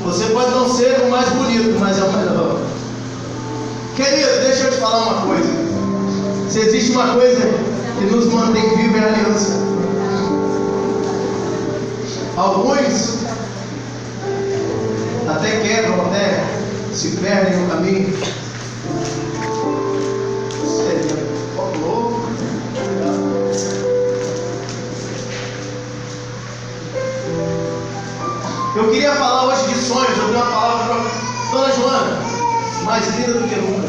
Você pode não ser o mais bonito, mas é o melhor. Querido, deixa eu te falar uma coisa. Se existe uma coisa que nos mantém vivos, é a aliança. Alguns até quebram, até se perdem no caminho. Eu queria falar hoje de sonhos. Eu dei uma palavra para Dona Joana, mais linda do que nunca.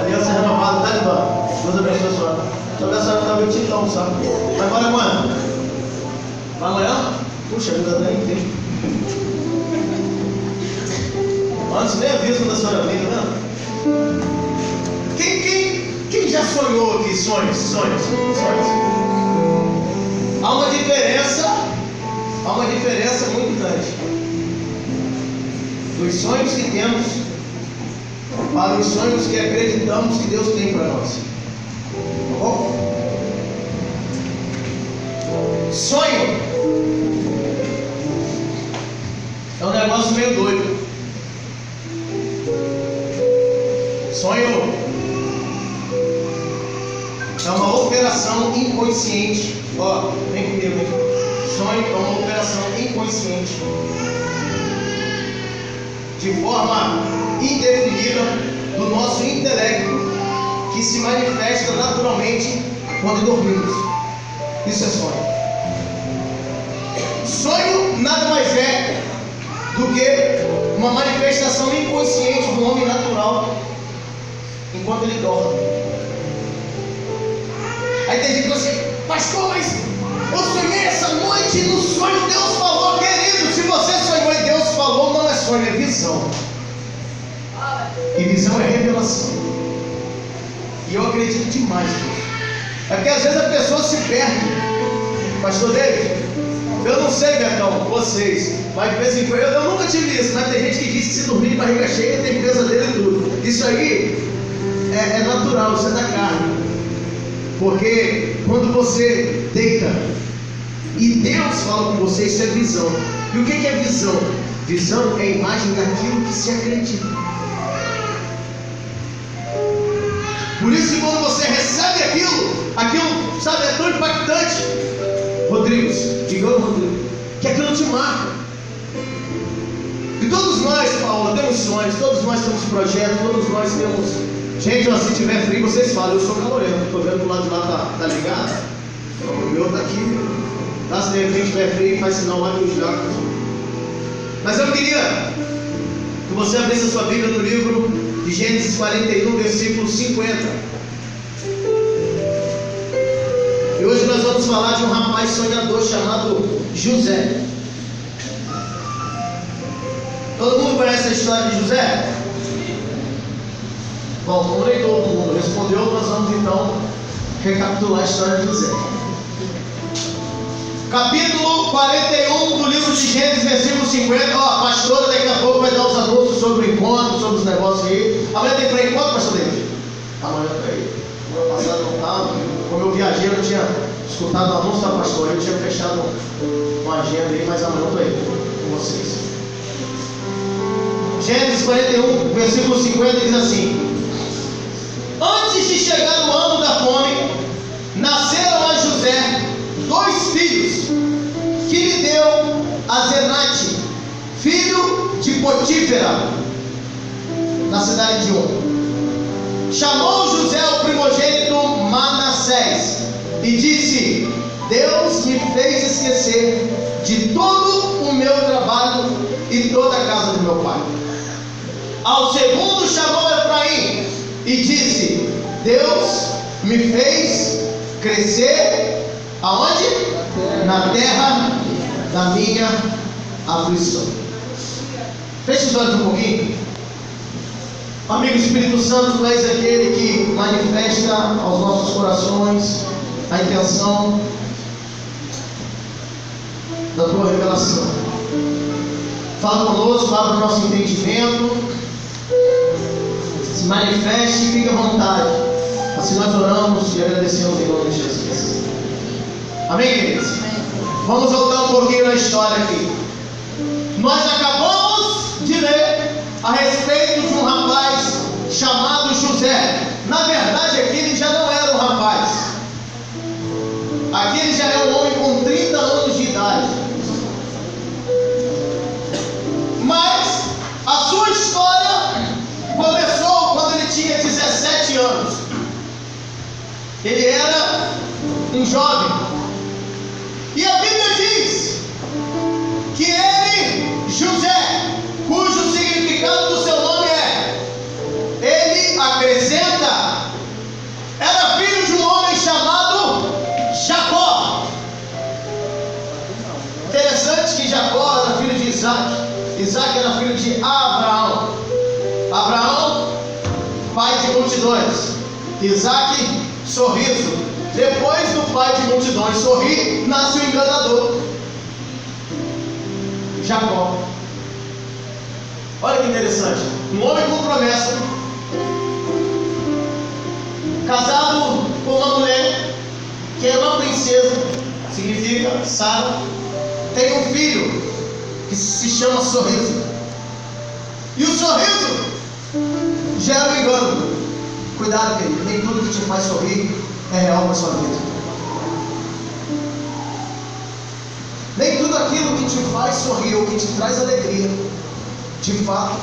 Aliança renovada, tá, Lidó? Deus abençoe a senhora. Só que a senhora está muito então, sabe? Vai embora quando? Vai amanhã? Puxa, ainda nem tem. Antes nem aviso quando a senhora vem, tá vendo? Quem já sonhou aqui? Sonhos. Há uma diferença muito grande dos sonhos que temos para os sonhos que acreditamos que Deus tem para nós. Tá bom? Sonho é um negócio meio doido. Sonho é uma operação inconsciente. Ó, vem comigo, hein? Sonho é uma operação inconsciente, de forma indefinida do nosso intelecto, que se manifesta naturalmente quando dormimos. Isso é sonho. Sonho nada mais é do que uma manifestação inconsciente do homem natural enquanto ele dorme. Aí tem gente que fala assim: pastor, mas eu sonhei essa noite e no sonho Deus falou. Querido, se você sonhou e Deus falou, não é sonho, é visão. E visão é revelação. E eu acredito demais nisso. É porque às vezes a pessoa se perde. Pastor David, eu não sei, Betão, vocês, mas de vez em quando eu nunca tive isso, mas tem gente que diz que se dormir de barriga cheia tem pesadelo e tudo. Isso aí é natural, isso é da carne. Porque quando você deita e Deus fala com você, isso é visão. E o que é visão? Visão é a imagem daquilo que se acredita. Por isso que quando você recebe aquilo, sabe, é tão impactante, Rodrigues, que aquilo te marca. E todos nós, Paula, temos sonhos, todos nós temos projetos, todos nós temos. Gente, ó, se tiver frio, vocês falam, eu sou calorento, estou vendo que o lado de lá tá ligado. O meu tá aqui. Tá, se de repente tiver frio, faz sinal lá que eu já. Mas eu queria que você abrisse a sua Bíblia no livro de Gênesis 41, versículo 50. E hoje nós vamos falar de um rapaz sonhador chamado José. Todo mundo conhece a história de José? Bom, como nem todo mundo respondeu, nós vamos então recapitular a história de José. Capítulo 41 do livro de Gênesis, versículo 50. Ó, a pastora daqui a pouco vai dar os anúncios sobre o encontro, sobre os negócios aí. Amanhã tem para encontro, pastor David? Amanhã tem aí. Semana passada não estava. Como eu viajei, eu não tinha escutado o anúncio da pastora. Eu tinha fechado uma agenda aí, mas amanhã eu estou aí com vocês. Gênesis 41, versículo 50 diz assim: antes de chegar o ano da fome, nasceram a José 2 filhos, que lhe deu a Zenate, filho de Potífera, na cidade de On. Chamou José o primogênito Manassés e disse: Deus me fez esquecer de todo o meu trabalho e toda a casa do meu pai. Ao segundo chamou Efraim e disse: Deus me fez crescer aonde? Na terra da minha aflição. Feche os olhos um pouquinho. Amigo Espírito Santo, tu és aquele que manifesta aos nossos corações a intenção da tua revelação. Fala conosco, abra o nosso entendimento, se manifeste e fique à vontade. Assim nós oramos e agradecemos em nome de Jesus. Amém, queridos? Vamos voltar um pouquinho na história aqui. Nós acabamos de ler a respeito de um rapaz chamado José. Na verdade, aqui ele já não era um rapaz. Aqui ele já é um homem com 30 anos de idade. Mas a sua história começou quando ele tinha 17 anos. Ele era um jovem. E a Bíblia diz que ele, José, cujo significado do seu nome ele acrescenta, era filho de um homem chamado Jacó. Interessante que Jacó era filho de Isaac. Isaac era filho de Abraão. Abraão, pai de multidões. Isaac, sorriso. Depois do pai de multidões sorrir, nasce o enganador, Jacó. Olha que interessante. Um homem com promessa, casado com uma mulher que é uma princesa, significa Sara, tem um filho que se chama Sorriso. E o sorriso gera um engano. Cuidado, querido, nem tudo que te faz sorrir é real para a sua vida. Nem tudo aquilo que te faz sorrir ou que te traz alegria, de fato,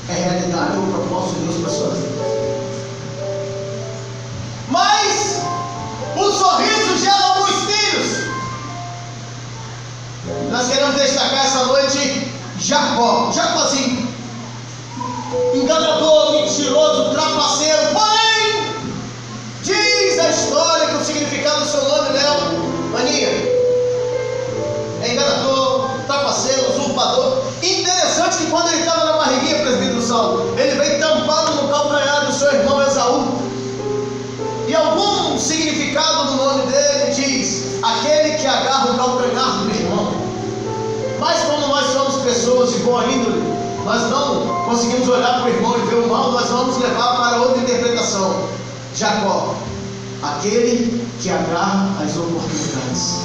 é realidade ou propósito de Deus para a sua vida. Mas o sorriso gera alguns filhos. Nós queremos destacar essa noite Jacó. Jacózinho, enganador, mentiroso, trapaceiro. Porém, diz a história que o significado do seu nome, Léo, Aninha, é enganador, trapaceiro, usurpador. Interessante que quando ele estava na barriguinha, presbítero Saulo, ele veio tampado no calcanhar do seu irmão Esaú. E algum significado do nome dele diz: aquele que agarra o calcanhar do irmão. Mas como nós somos pessoas de boa índole, nós não conseguimos olhar para o irmão e ver o mal, nós vamos levar para outra interpretação. Jacó, aquele que agarra as oportunidades.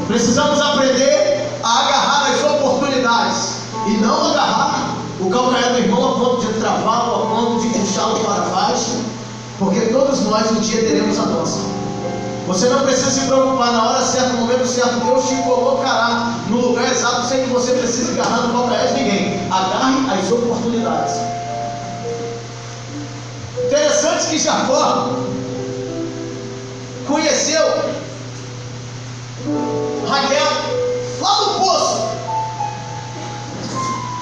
Precisamos aprender a agarrar as oportunidades e não agarrar o calcanhar do irmão a ponto de travá-lo, a ponto de puxá-lo para baixo, porque todos nós um dia teremos a nossa. Você não precisa se preocupar, na hora certa, no momento certo, Deus te colocará no lugar exato sem que você precise agarrar no calcanhar de ninguém. Agarre as oportunidades. Interessante que Jacó conheceu Raquel lá no poço.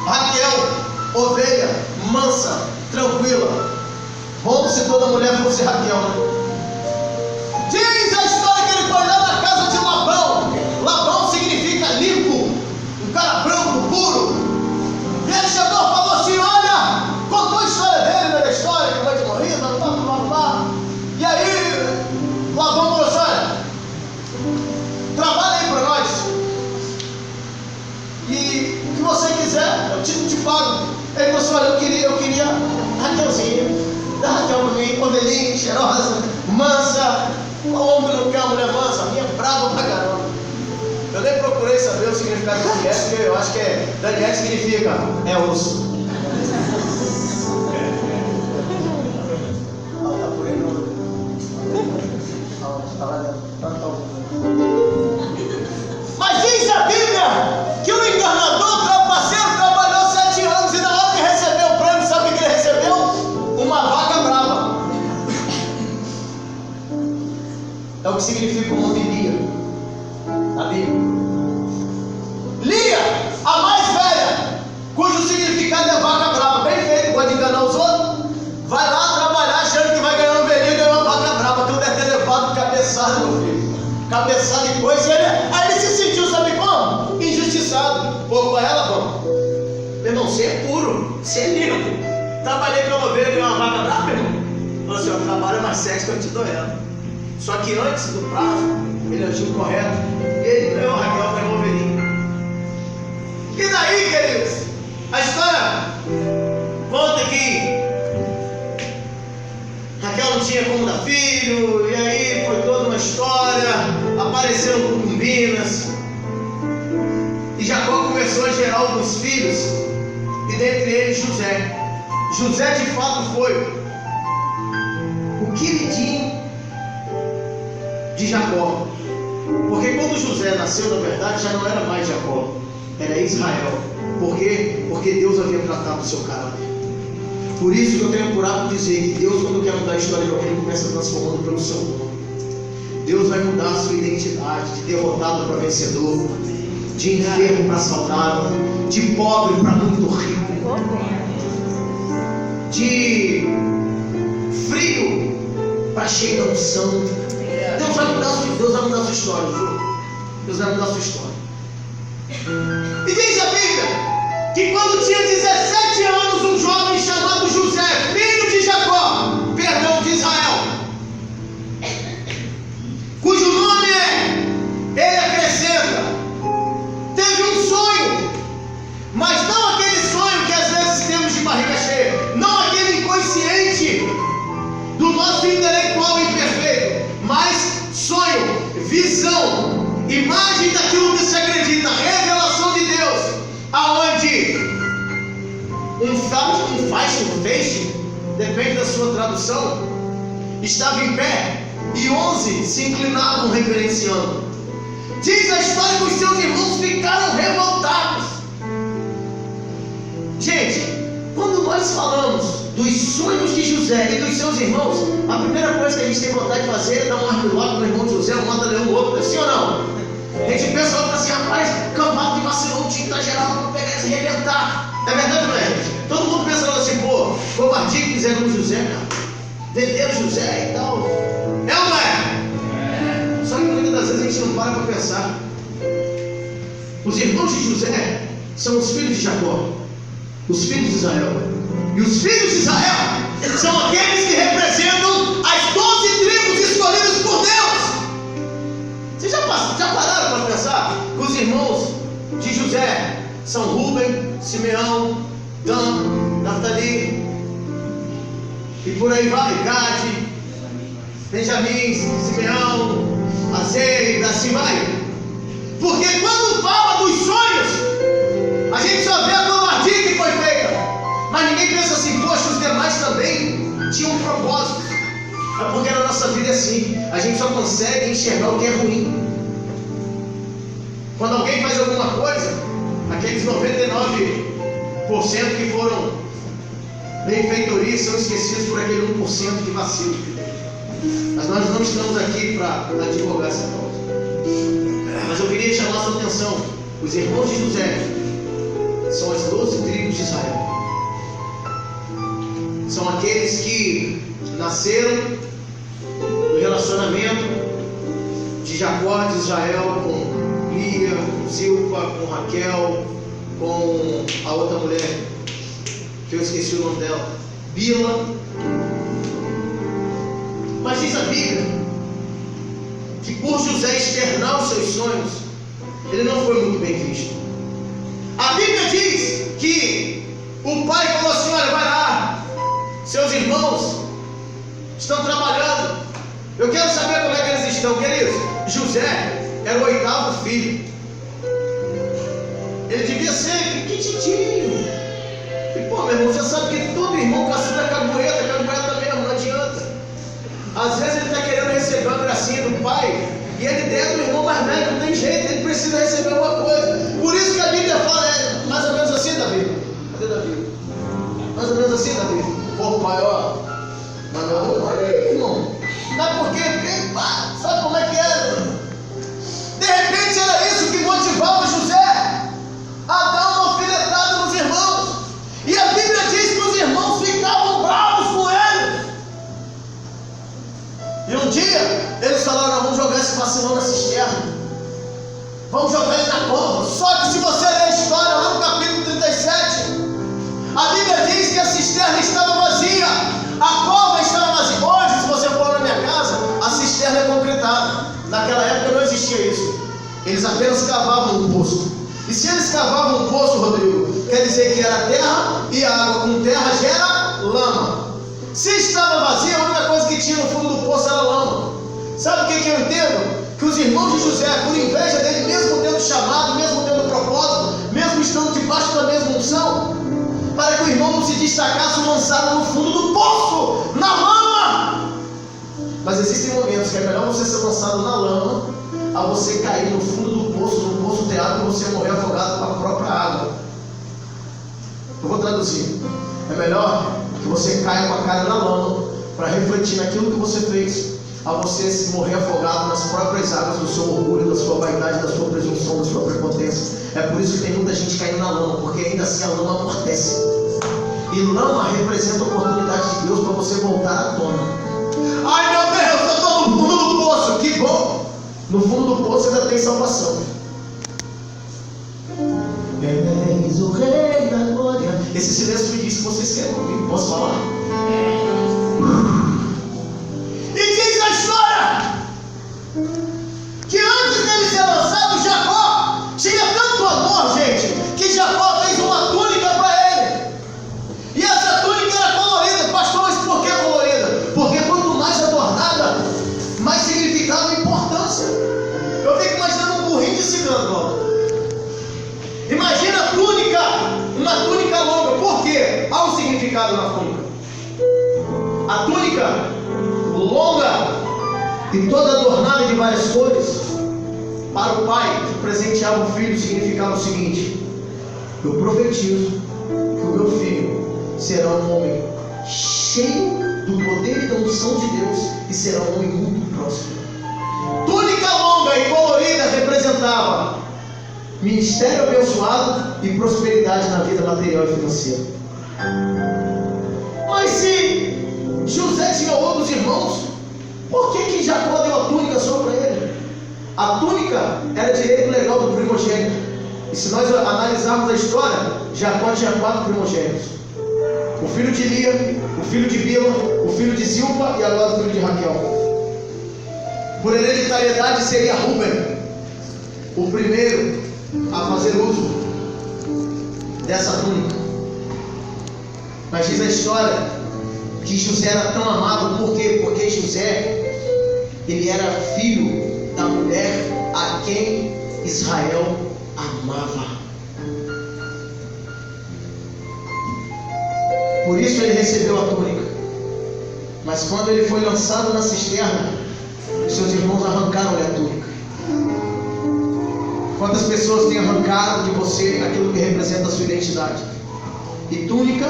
Raquel, ovelha, mansa, tranquila. Bom se toda mulher fosse Raquel, né? Diz a história que ele foi lá na casa de Labão. Labão significa limpo, um cara branco, puro. E ele chegou e falou assim: olha, contou a história dele, da história, que vai de morrer, blá, blá, blá, blá. E aí, Labão falou assim: olha, trabalha aí para nós. E o que você quiser, eu te pago. Ele falou assim: olha, eu queria Raquelzinha. Dá Raquel para mim, ovelhinha, cheirosa, mansa. O homem não quer uma mulher mansa, a minha é brava pra caramba. Eu nem procurei saber o significado de Daniel, porque eu acho que Daniel significa osso. Tá por aí, não. Mas diz a Bíblia que o enganador trapaceiro trabalhou 7 anos e na hora que recebeu o prêmio, sabe o que ele recebeu? Uma vaca brava. É o que significa o nome Lia na Bíblia. Lia, a mais velha, cujo significado é vaca brava. Bem feito, pode enganar os outros. Vai lá trabalhar achando que vai ganhar uma ovelhinha e ganhar uma vaca brava. Tu deve ter levado cabeçada, meu filho. Cabeçada e coisa. Aí ele se sentiu, sabe como? Injustiçado. Pô, com ela, bom. Meu irmão, você é puro, você é limpo. Trabalhei com uma ovelha e ganhei uma vaca brava, meu irmão. Falou assim: ó, trabalho mais sexo que eu te dou ela. Só que antes do prazo, ele agiu correto. E ele ganhou a Raquel, ganhou a ovelhinha. E daí, queridos? A história conta que Raquel não tinha como dar filho. E aí foi toda uma história. Apareceram concubinas. E Jacó começou a gerar alguns filhos, e dentre eles José. José de fato foi o queridinho de Jacó. Porque quando José nasceu, na verdade, já não era mais Jacó, era Israel. Por quê? Porque Deus havia tratado o seu caráter. Por isso que eu tenho por hábito dizer que Deus, quando quer mudar a história de alguém, Ele começa transformando pelo seu nome. Deus vai mudar a sua identidade, de derrotado para vencedor, de enfermo para saudável, de pobre para muito rico, de frio para cheio da unção. Deus vai mudar a sua história, viu? Deus vai mudar a sua história. E diz a Bíblia que quando tinha 17 anos, um jovem chamado José, filho de Jacó, perdão, de Israel, cujo nome ele acrescenta, teve um sonho, mas não aquele sonho que às vezes temos de barriga cheia, não aquele inconsciente do nosso intelectual imperfeito, mas sonho, visão, imagem daquilo que se acredita, revelação de Deus, aonde um feixe, depende da sua tradução, estava em pé e 11 se inclinavam reverenciando. Diz a história que os seus irmãos ficaram revoltados. Gente, quando nós falamos dos sonhos de José e dos seus irmãos, a primeira coisa que a gente tem vontade de fazer é dar um arquilote no irmão de José, um mata-leão no outro, sim ou não? A gente pensa logo assim, rapaz, cambado que vacilou, o time tá geral, vamos pegar esse e arrebentar. É verdade, não é, gente? Todo mundo pensa logo assim, pô, covardia que fizeram com José, cara. Venderam José e tal. É ou não é? Só que muitas das vezes a gente não para pensar. Os irmãos de José são os filhos de Jacó, os filhos de Israel. E os filhos de Israel são aqueles que representam as 12 tribos escolhidas por Deus. Vocês já pararam para pensar que os irmãos de José são Rúben, Simeão, Dan, Naftali, e por aí vai, Gade, Benjamim, Simeão, Azer, e assim vai. Porque quando fala dos sonhos, a gente só vê a covardia que foi feita, mas ninguém pensa assim, poxa, os demais também tinham um propósito. É porque na nossa vida é assim, a gente só consegue enxergar o que é ruim. Quando alguém faz alguma coisa, aqueles 99% que foram benfeitorias são esquecidos por aquele 1% de vacilo. Mas nós não estamos aqui para advogar essa causa. Mas eu queria chamar a sua atenção. Os irmãos de José são as 12 tribos de Israel. São aqueles que nasceram no relacionamento de Jacó de Israel com Lia, com Zilpa, com Raquel, com a outra mulher, que eu esqueci o nome dela, Bila. Mas diz a Bíblia que por José externar os seus sonhos, ele não foi muito bem visto. A Bíblia diz que o pai falou assim, olha, vai lá, seus irmãos estão trabalhando, eu quero saber como é que eles estão, queridos. José era o 8º filho, ele devia ser pequitinho. E pô, meu irmão, você sabe que todo irmão caçula cagueta mesmo, não adianta. Às vezes ele está querendo receber uma gracinha do pai, e ele der do irmão mais velho, não tem jeito, ele precisa receber alguma coisa. Por isso que a Bíblia fala, é mais ou menos assim, Davi. Cadê Davi? Mais ou menos assim, Davi. Um pouco maior, mas não, olha aí, irmão. Não é porque, sabe como é que era? De repente era isso que motivava José a dar uma alfinetada nos irmãos. E a Bíblia diz que os irmãos ficavam bravos com ele. E um dia eles falaram, vamos jogar esse vacilão na cisterna, vamos jogar ele na cova. Só que se você ler a história lá no capítulo 37, a Bíblia diz que a cisterna estava vazia, a cova estava vazia. Hoje, se você for na minha casa, a cisterna é concretada. Naquela época não existia isso. Eles apenas cavavam um poço. E se eles cavavam um poço, Rodrigo, quer dizer que era terra, e a água com terra gera lama. Se estava vazia, a única coisa que tinha no fundo do poço era lama. Sabe o que eu entendo? Que os irmãos de José, por inveja dele, mesmo tendo chamado, mesmo tendo propósito, lançado no fundo do poço, na lama. Mas existem momentos que é melhor você ser lançado na lama a você cair no fundo do poço, no poço de água, e você morrer afogado com a própria água. Eu vou traduzir. É melhor que você caia com a cara na lama para refletir naquilo que você fez, a você se morrer afogado nas próprias águas do seu orgulho, da sua vaidade, da sua presunção, da sua prepotência. É por isso que tem muita gente caindo na lama, porque ainda assim a lama amortece. E lama representa a oportunidade de Deus para você voltar à tona. Ai meu Deus, eu estou no fundo do poço, que bom! No fundo do poço ainda tem salvação. És o Rei da Glória. Esse silêncio me diz que vocês querem ouvir, posso falar? E diz a história que antes dele ser lançado, Jacó tinha tanto amor, gente, que Jacó fez uma túnica para ele. E essa túnica era colorida. Pastor, mas por que colorida? Porque quanto mais adornada, mais significado e importância. Eu fico imaginando um burrinho de cigano, ó. Imagina a túnica, uma túnica longa. Por quê? Há um significado na túnica. A túnica longa e toda adornada de várias cores, para o pai que presenteava o filho, significava o seguinte: eu profetizo que o meu filho será um homem cheio do poder e da unção de Deus, e será um homem muito próspero. Túnica longa e colorida representava ministério abençoado e prosperidade na vida material e financeira. Mas se José tinha outros irmãos, por que Jacó deu a túnica só para ele? A túnica era direito legal do primogênito. E se nós analisarmos a história, Jacó tinha 4 primogênitos: o filho de Lia, o filho de Bila, o filho de Zilpa e agora o filho de Raquel. Por hereditariedade seria Rúben o primeiro a fazer uso dessa túnica. Mas diz a história que José era tão amado. Por quê? Porque José, ele era filho da mulher a quem Israel amava. Por isso ele recebeu a túnica. Mas quando ele foi lançado na cisterna, seus irmãos arrancaram-lhe a túnica. Quantas pessoas têm arrancado de você aquilo que representa a sua identidade? E túnica,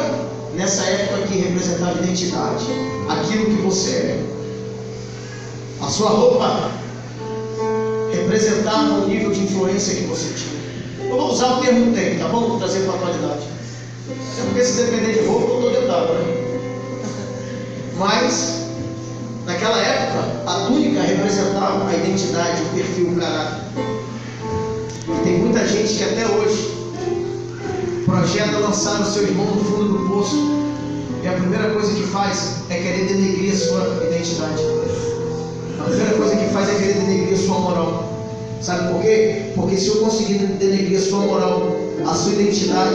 nessa época aqui, representava identidade, aquilo que você é. A sua roupa representava o nível de influência que você tinha. Eu vou usar o termo tem, tá bom? Vou trazer para a atualidade. É porque se depender de roupa, eu estou dentro d'água, né? Mas, naquela época, a túnica representava a identidade, o perfil, o caráter. E tem muita gente que até hoje projeta lançar o seu irmão no fundo do poço, e a primeira coisa que faz é querer denegrir a sua identidade. A primeira coisa que faz é querer denegrir a sua moral. Sabe por quê? Porque se eu conseguir denegrir a sua moral, a sua identidade,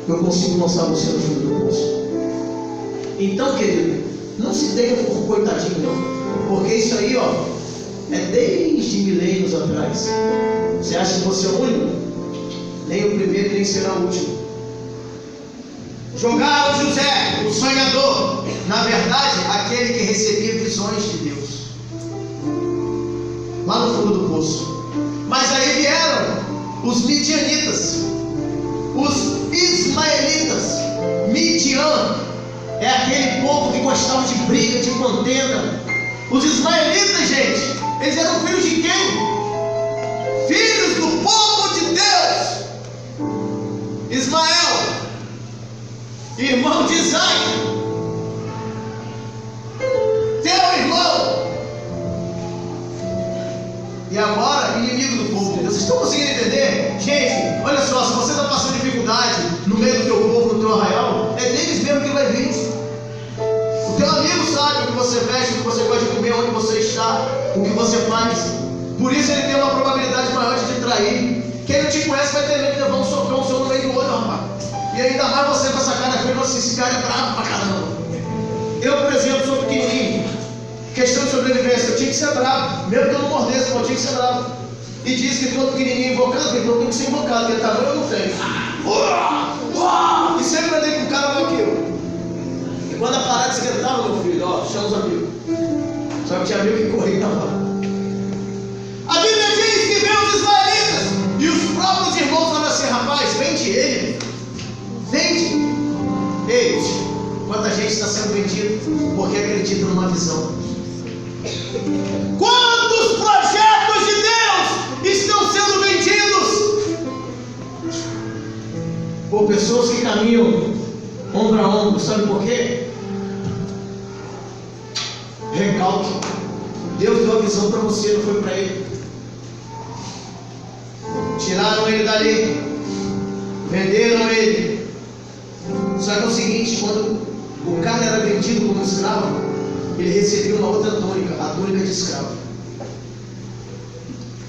eu consigo lançar você no fundo do poço. Então, querido, não se tenha por coitadinho, não. Porque isso aí, ó, é desde milênios atrás. Você acha que você é o único? Nem o primeiro nem será o último. Jogaram José, o sonhador, na verdade, aquele que recebia visões de Deus, lá no fundo do poço. Mas aí vieram os midianitas, os ismaelitas. Midian é aquele povo que gostava de briga, de contenda. Os ismaelitas, gente, eles eram filhos de quem? Filhos do povo de Deus. Ismael, irmão de Isaac, teu irmão, e agora inimigo do povo de Deus. Vocês estão conseguindo entender? Gente, olha só, se você está passando dificuldade no meio do teu povo, no teu arraial, é deles mesmo que vai vir. O teu amigo sabe o que você veste, o que você pode comer, onde você está, o que você faz. Por isso ele tem uma probabilidade maior de te trair. Quem não te conhece vai ter medo de levar um socão no meio do olho, rapaz. E ainda mais você com essa cara feia, nossa, esse cara é bravo pra caramba. Eu, por exemplo, sou pequenininho. Questão de sobrevivência, eu tinha que ser bravo. Mesmo que eu não mordesse, eu tinha que ser bravo. E diz que todo pequenininho invocado, então eu tenho que ser invocado, porque tamanho eu não tenho. E sempre andei com um cara maior que eu. Quando a parada esquentava, meu filho, ó, chama os amigos. Só que tinha amigo que corria e tava. A Bíblia diz que veio os israelitas e os próprios irmãos falaram assim: rapaz, vende ele. Vende. Ei, quanta gente está sendo vendido porque acredita numa visão. Quantos projetos de Deus estão sendo vendidos por pessoas que caminham ombro a ombro? Sabe por quê? Recalque. Deus deu a visão para você, não foi para ele. Tiraram ele dali, venderam ele. Só que é o seguinte: quando o cara era vendido como escravo, ele recebia uma outra túnica, a túnica de escravo.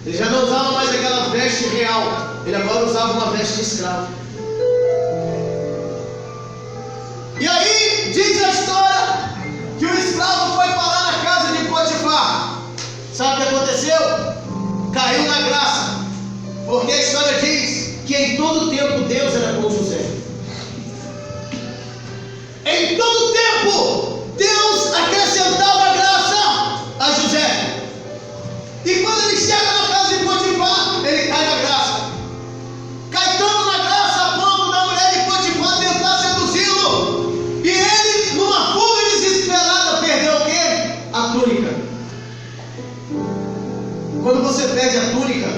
Ele já não usava mais aquela veste real, ele agora usava uma veste de escravo. E aí diz a história que o escravo foi parar na casa de Potifar. Sabe o que aconteceu? Caiu na graça, porque a história diz que em todo tempo Deus era com José. Em todo tempo Deus acrescentava graça a José. E quando ele chega na casa de Potifar, ele cai na graça. Cai tanto na graça a ponto da mulher de Potifar tentar seduzi-lo. E ele, numa fuga desesperada, perdeu o quê? A túnica. Quando você perde a túnica,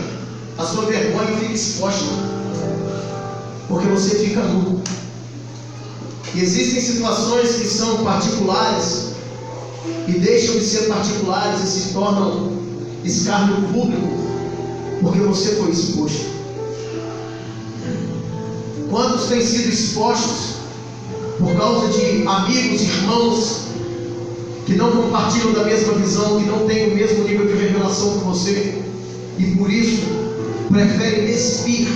a sua vergonha fica exposta, porque você fica nu. E existem situações que são particulares e deixam de ser particulares e se tornam escárnio público, porque você foi exposto. Quantos têm sido expostos por causa de amigos, irmãos que não compartilham da mesma visão, que não têm o mesmo nível de revelação que você, e por isso preferem despir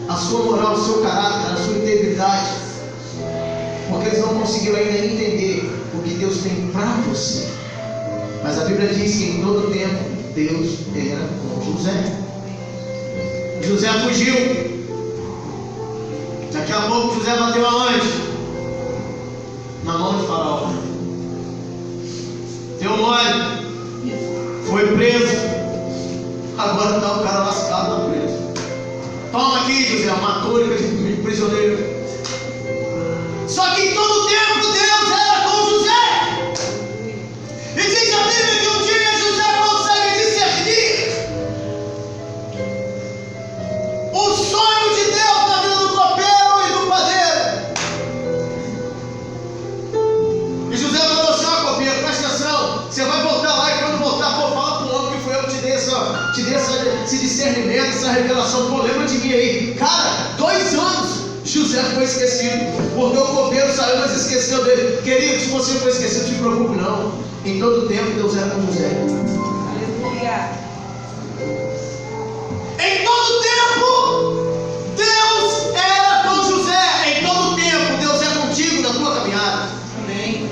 a sua moral, o seu caráter, a sua integridade, porque eles não conseguiram ainda entender o que Deus tem para você. Mas a Bíblia diz que em todo tempo Deus era com José. José fugiu. Daqui a pouco José bateu aonde? Na mão de Faraó. Deu mole. Foi preso. Agora está o cara lascado na preso. Toma aqui, José, uma túnica de prisioneiro. Só que em todo tempo Deus era com José. E diz a Bíblia que um dia José consegue discernir o sonho de Deus na vida do copeiro e do padeiro. E José falou assim: ó, copeiro, presta atenção, você vai voltar lá, e quando voltar, pô, fala pro homem que foi eu que te dei esse discernimento, essa revelação. Pô, lembra de mim aí. Cara, 2 anos José foi esquecido, porque o copeiro saiu, mas esqueceu dele. Querido, se você foi esquecido, não se preocupe não. Em todo tempo Deus era com José. Aleluia. Em todo tempo Deus era com José. Em todo tempo Deus é contigo na tua caminhada. Amém.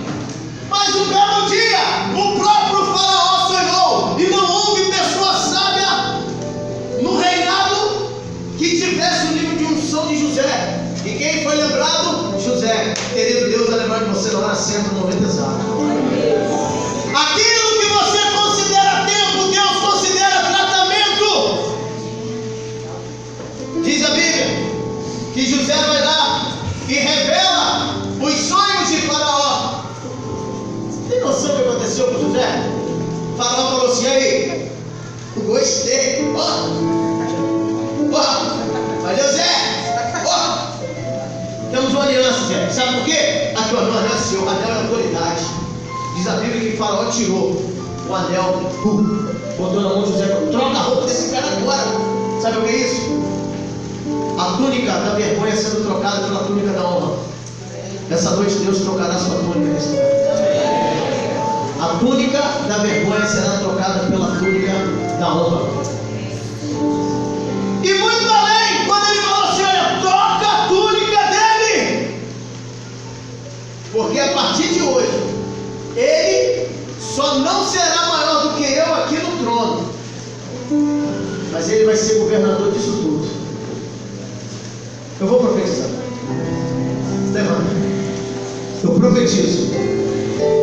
Mas um belo dia o próprio Faraó sonhou, e não houve pessoa sábia no reinado que tivesse o nível de unção de José. E quem foi lembrado? José. Querido, Deus vai lembrar de você na hora certa, no momento exato. Aquilo que você considera tempo, Deus considera tratamento. Diz a Bíblia que José vai lá e revela os sonhos de Faraó. Tem noção do que aconteceu com José? Faraó falou assim: aí, gostei. Mas José, temos uma aliança, Zé. Sabe por quê? Aqui, ó, no anel seu, o anel é autoridade. Diz a Bíblia que Faraó tirou o anel, botou na mão de José, troca a roupa desse cara agora. Sabe o que é isso? A túnica da vergonha sendo trocada pela túnica da honra. Essa noite Deus trocará a sua túnica nesse lugar. A túnica da vergonha será trocada pela túnica da honra. E muito além, quando ele falou assim: olha, troca a túnica dele, porque a partir de hoje ele só não será maior do que eu aqui no trono, mas ele vai ser governador disso tudo. Eu vou profetizar. Levanta. Eu profetizo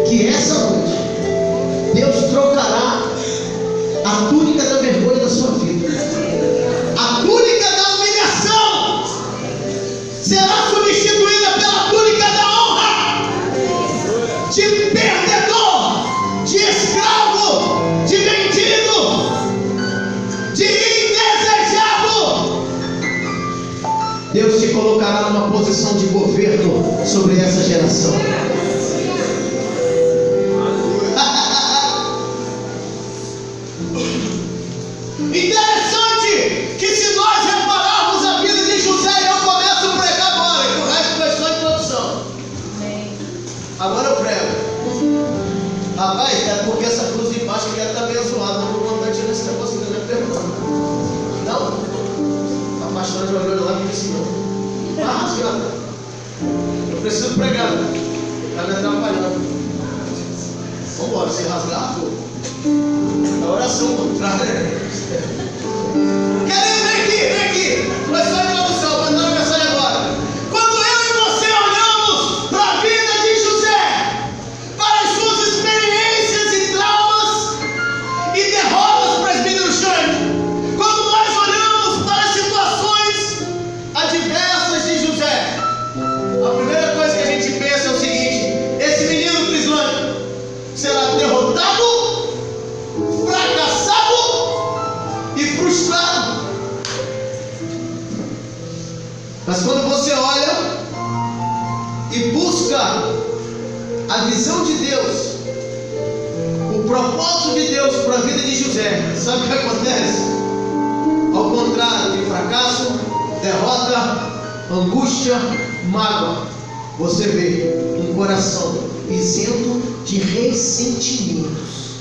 que essa noite Deus trocará a túnica da vergonha da sua vida. A túnica da humilhação será substituída pela túnica da honra. De perdedor, de escravo, de vendido, de indesejado. Deus te colocará numa posição de governo sobre essa geração. Interessante que, se nós repararmos a vida de José, e eu começo a pregar agora, e o resto vai só introdução. Agora eu prego. Rapaz, é porque essa cruz de baixo aqui está meio zoada, não vou mandar tirar esse negócio que eu não pergunto. Não? A pastora já olhou lá e me ensinou. Vai rasgar. Eu preciso pregar. Está me atrapalhando. Vamos embora, se rasgar, pô. A oração contrária. Querido, vem aqui. Foi só a introdução, vou dar uma mensagem agora. Quando eu e você olhamos para a vida de José, para as suas experiências e traumas e derrotas, presbítero Xande, quando nós olhamos para as situações adversas de José, a primeira coisa que a gente pensa é o seguinte: esse menino Crislândia será derrotado, fracassado e frustrado. Mas quando você olha e busca a visão de Deus, o propósito de Deus para a vida de José, sabe o que acontece? Ao contrário de fracasso, derrota, angústia, mágoa, você vê um coração isento de ressentimentos,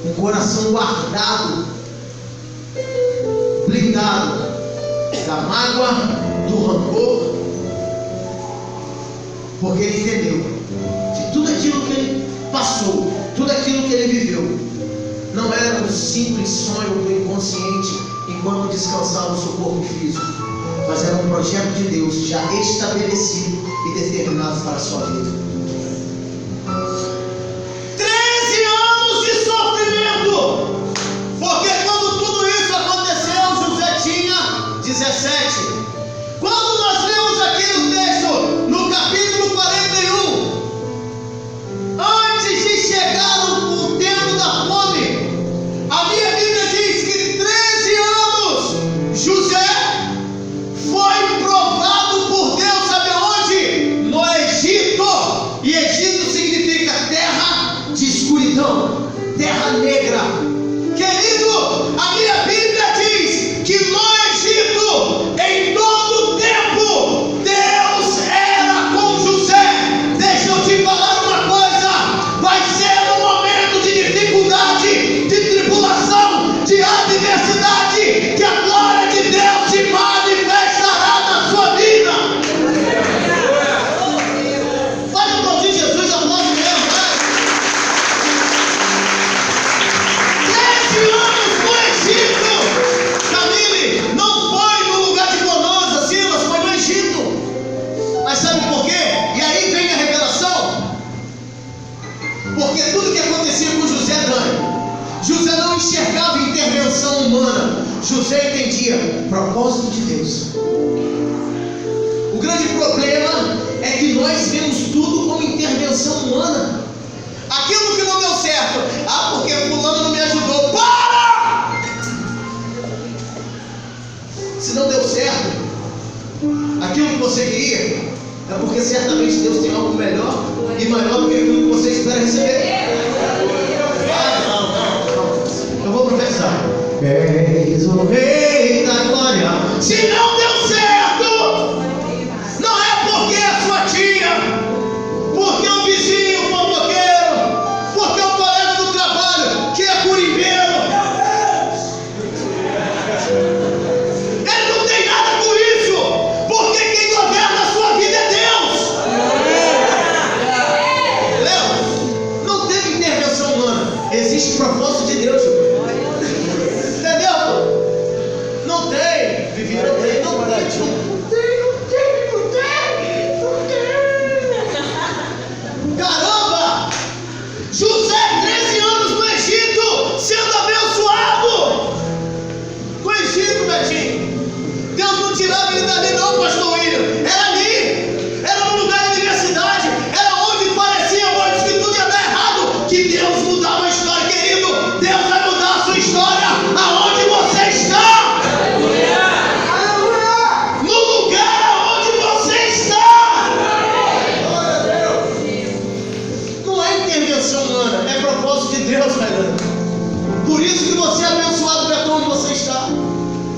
um coração guardado, blindado da mágoa, do rancor, porque ele entendeu que tudo aquilo que ele passou, tudo aquilo que ele viveu, não era um simples sonho do inconsciente enquanto descansava o seu corpo físico, mas era um projeto de Deus já estabelecido e determinado para a sua vida. 13 anos de sofrimento, porque quando tudo isso aconteceu, José tinha 17. Quando nós lemos aqui no texto, no capítulo 41, antes de chegar o tempo da fome, a minha Bíblia diz que 13 anos José foi provado por Deus, sabe onde? No Egito. E Egito significa terra de escuridão, terra negra. Querido, a minha Bíblia diz que no Egito, em todo tempo, Deus era com José. Deixa eu te falar uma coisa: vai ser um momento de dificuldade, de tribulação, de adversidade, que a glória de Deus se manifestará na sua vida. Pode aplaudir Jesus, aplaude mesmo, né? 13 anos no Egito. Camille, não foi no lugar de bonança, Silas, foi no Egito. Mas sabe por quê? E aí vem a revelação. Porque tudo que acontecia com José, Dani, José não enxergava intervenção humana, José entendia propósito de Deus. O grande problema é que nós vemos tudo como intervenção humana. Aquilo que não deu certo, porque fulano não me ajudou. Para! Se não deu certo, aquilo que você queria, é porque certamente Deus tem algo melhor e maior do que aquilo que você espera receber. Não. Eu vou professar. És o Rei da Glória. Se não deu certo, não é porque é sua tia, porque o vizinho fofoqueiro, porque o colega do trabalho que é curimbeiro. Ele não tem nada com isso, porque quem governa a sua vida é Deus. Léo, não teve intervenção humana, existe propósito de Deus. Entendeu? Não tem, Vivi, não tem.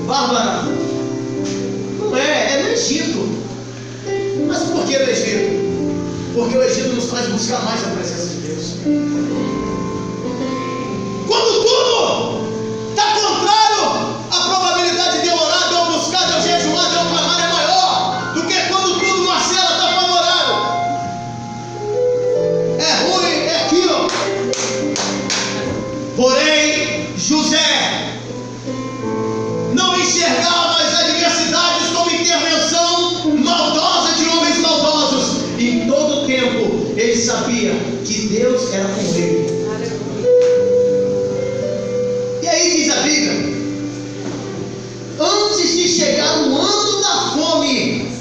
Bárbara, não é no Egito. Mas por que no Egito? Porque o Egito nos faz buscar mais a presença de Deus. Quando tudo está contrário, a probabilidade de eu orar, de eu buscar, de eu jejuar, de eu clamar é maior do que quando tudo na cela está favorável. É ruim, é aquilo. Porém, José não enxergava as adversidades como intervenção maldosa de homens maldosos. Em todo tempo ele sabia que Deus era com ele. E aí diz a Bíblia: antes de chegar o ano da fome,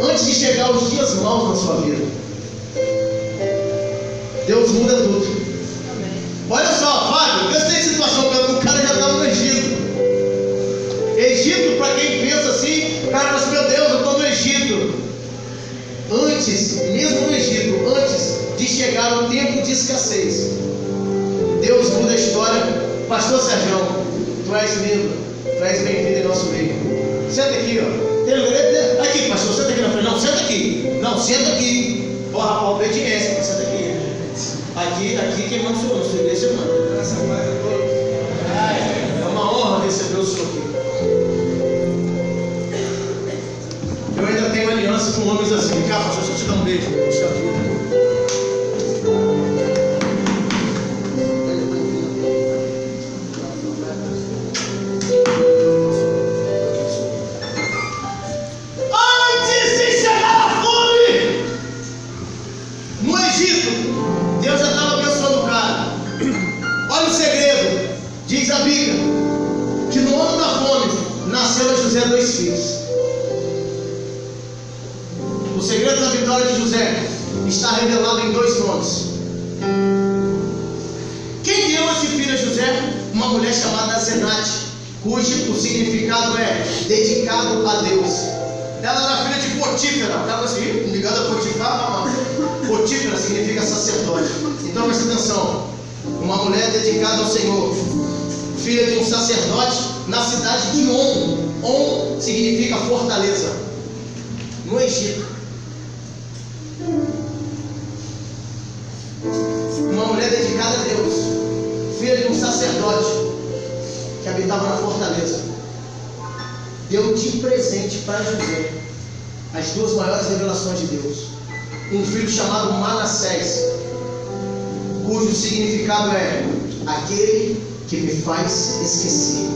antes de chegar os dias maus na sua vida, Deus muda tudo. Olha só, Fábio, eu sei situação que o cara já estava no Egito. Egito, para quem pensa assim, o cara fala: meu Deus, eu estou no Egito. Antes, mesmo no Egito, antes de chegar o tempo de escassez, Deus muda a história. Pastor Sérgio, tu és lindo, tu és bem-vindo em nosso meio. Senta aqui, ó. Aqui, pastor, senta aqui na frente. Não, senta aqui. Não, senta aqui. Porra, a obediência, senta aqui. Aqui quem manda sou eu, sua igreja manda. É uma honra receber o senhor aqui. Eu ainda tenho aliança com homens assim. Cá, pastor, deixa eu te dar um beijo. Puxa vida. Diz a Bíblia que no ano da fome nasceu a José 2 filhos. O segredo da vitória de José está revelado em 2 nomes. Quem deu esse filho a José? Uma mulher chamada Zenate, cujo o significado é dedicado a Deus. Ela era filha de Potífera. Ela assim, ligada a Potifar, Potífera significa sacerdote. Então presta atenção. Uma mulher dedicada ao Senhor, filha de um sacerdote na cidade de On. On significa fortaleza, no Egito. Uma mulher dedicada a Deus, filha de um sacerdote que habitava na fortaleza, deu de presente para José as 2 maiores revelações de Deus. Um filho chamado Manassés, cujo significado é aquele que me faz esquecer.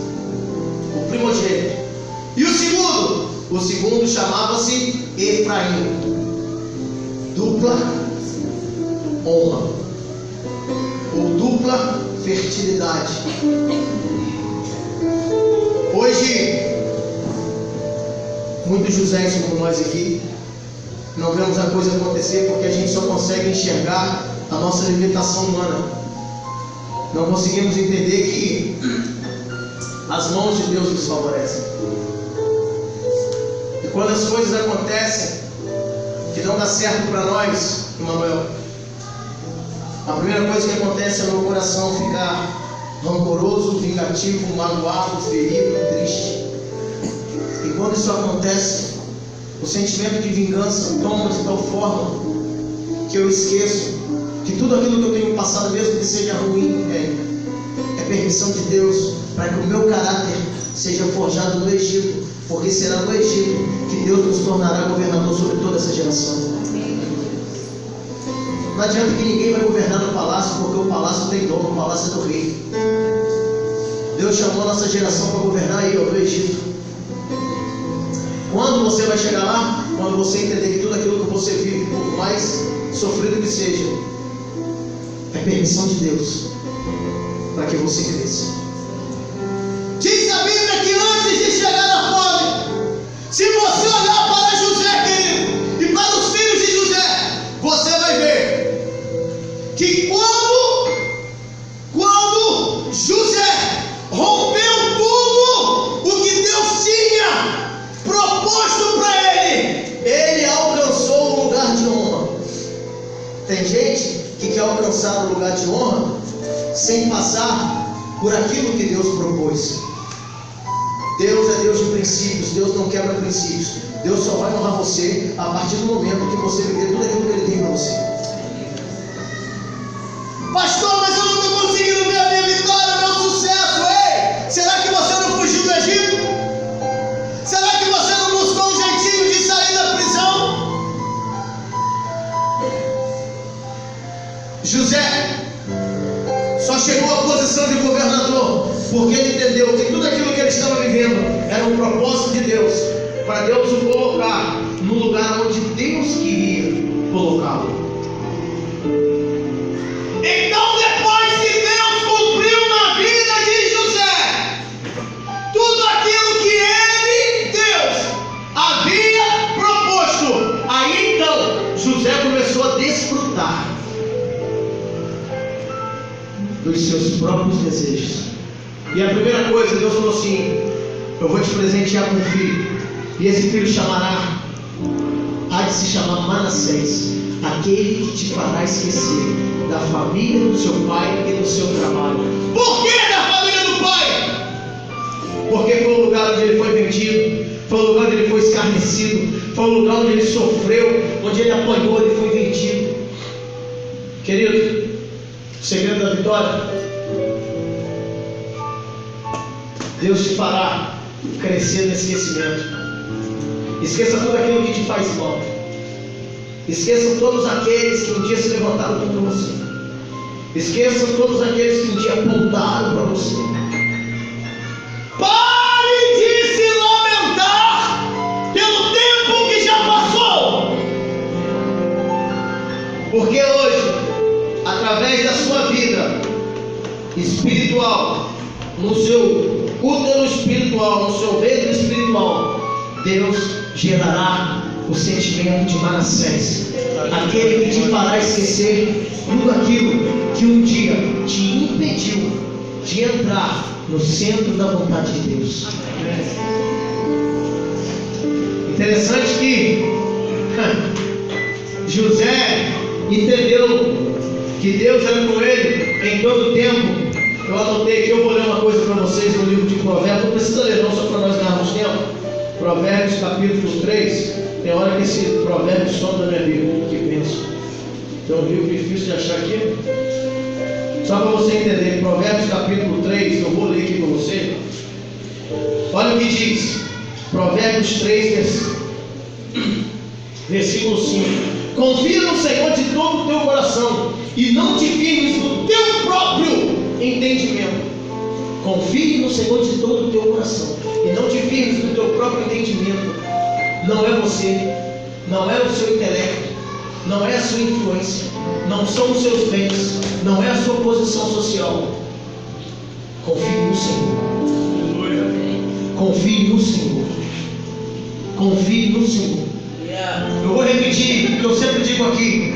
O primogênito. E o segundo chamava-se Efraim. Dupla honra ou dupla fertilidade. Hoje, muitos Joséis como nós aqui não vemos a coisa acontecer porque a gente só consegue enxergar a nossa limitação humana. Não conseguimos entender que as mãos de Deus nos favorecem. E quando as coisas acontecem que não dá certo para nós, Emmanuel, a primeira coisa que acontece é o meu coração ficar rancoroso, vingativo, magoado, ferido, triste. E quando isso acontece, o sentimento de vingança toma de tal forma que eu esqueço que tudo aquilo que eu tenho passado, mesmo que seja ruim, é permissão de Deus para que o meu caráter seja forjado no Egito, porque será no Egito que Deus nos tornará governador sobre toda essa geração. Não adianta que ninguém vai governar no palácio, porque o palácio tem dono, o palácio é do rei. Deus chamou a nossa geração para governar aí, no Egito. Quando você vai chegar lá? Quando você entender que tudo aquilo que você vive, por mais sofrido que seja, é permissão de Deus para que você cresça. Diz a Bíblia que antes de chegar na fome, se você olhar para José, querido, e para os filhos de José, você vai ver que quando José rompeu tudo o que Deus tinha proposto para ele alcançou o lugar de honra. Tem gente que quer alcançar o lugar de honra sem passar por aquilo que Deus propôs. Deus é Deus de princípios, Deus não quebra princípios. Deus só vai honrar você a partir do momento que você viver tudo aquilo que Ele tem para você. Pastor, mas eu não estou conseguindo ver a minha vitória, o meu sucesso. Ei, será que você não fugiu do Egito? Será que você não buscou um jeitinho de sair da prisão? José só chegou à posição de governador porque ele entendeu que tudo aquilo que ele estava vivendo era um propósito de Deus, para Deus o colocar no lugar onde Deus queria colocá-lo. Então, depois que Deus cumpriu na vida de José tudo aquilo que ele, Deus, havia proposto, aí então José começou a desfrutar dos seus próprios desejos. E a primeira coisa, Deus falou assim: eu vou te presentear com um filho, e esse filho há de se chamar Manassés, aquele que te fará esquecer da família do seu pai e do seu trabalho. Por que da família do pai? Porque foi o lugar onde ele foi vendido, foi o lugar onde ele foi escarnecido, foi o lugar onde ele sofreu, onde ele apanhou, ele foi vendido. Querido, o segredo da vitória: Deus te fará crescer no esquecimento. Esqueça tudo aquilo que te faz mal. Esqueça todos aqueles que um dia se levantaram contra você. Esqueça todos aqueles que um dia apontaram para você. Pare de se lamentar pelo tempo que já passou. Porque hoje, através da sua vida espiritual, no seu útero espiritual, no seu ventre espiritual, Deus gerará o sentimento de Manassés, aquele que te fará esquecer tudo aquilo que um dia te impediu de entrar no centro da vontade de Deus. Interessante que José entendeu que Deus era com ele em todo o tempo. Eu anotei aqui, eu vou ler uma coisa para vocês no livro de Provérbios. Não precisa ler não, só para nós ganharmos tempo. Provérbios capítulo 3. Tem hora que esse provérbio some da minha Bíblia. Que penso. Tem um livro difícil de achar aqui. Só para você entender, Provérbios capítulo 3, eu vou ler aqui para você. Olha o que diz. Provérbios 3, versículo 5. Confia no Senhor de todo o teu coração e não te firmes no teu próprio entendimento. Confie no Senhor de todo o teu coração e não te firmes no teu próprio entendimento. Não é você, não é o seu intelecto, não é a sua influência, não são os seus bens, não é a sua posição social. Confie no Senhor. Confie no Senhor. Confie no Senhor. Eu vou repetir o que eu sempre digo aqui: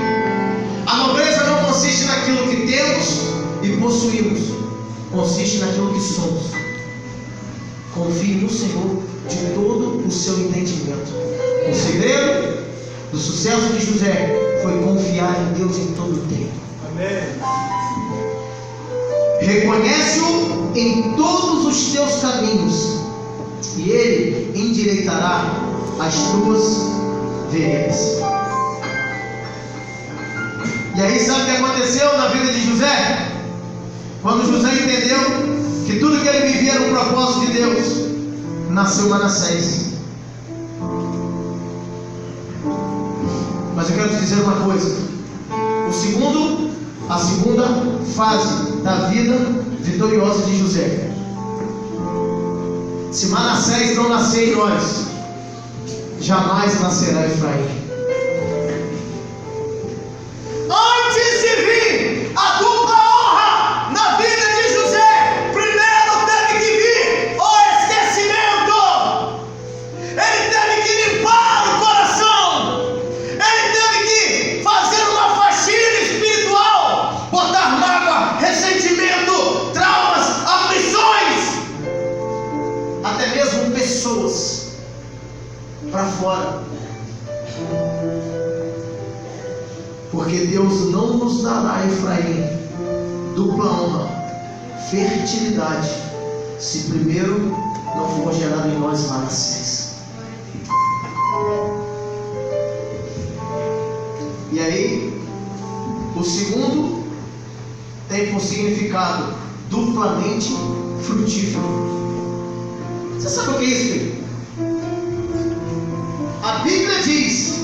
a nobreza não consiste naquilo que temos e possuímos, consiste naquilo que somos. Confie no Senhor de todo o seu entendimento. O segredo do sucesso de José foi confiar em Deus em todo o tempo. Amém. Reconhece-o em todos os teus caminhos e Ele endireitará as tuas veredas. E aí, sabe o que aconteceu na vida de José? Quando José entendeu que tudo que ele vivia era um propósito de Deus, nasceu Manassés. Mas eu quero te dizer uma coisa: a segunda fase da vida vitoriosa de José. Se Manassés não nascer em nós, jamais nascerá Efraim. Antes de vir a dupla honra na vida de José, primeiro teve que vir o esquecimento. Ele teve que limpar o coração. Ele teve que fazer uma faxina espiritual, botar mágoa, ressentimento, traumas, aflições, até mesmo pessoas para fora. Porque Deus não nos dará, Efraim, dupla honra, fertilidade se primeiro não for gerado em nós Manassés. E aí, o segundo tem por significado duplamente frutífero. Você sabe o que é isso, filho? A Bíblia diz,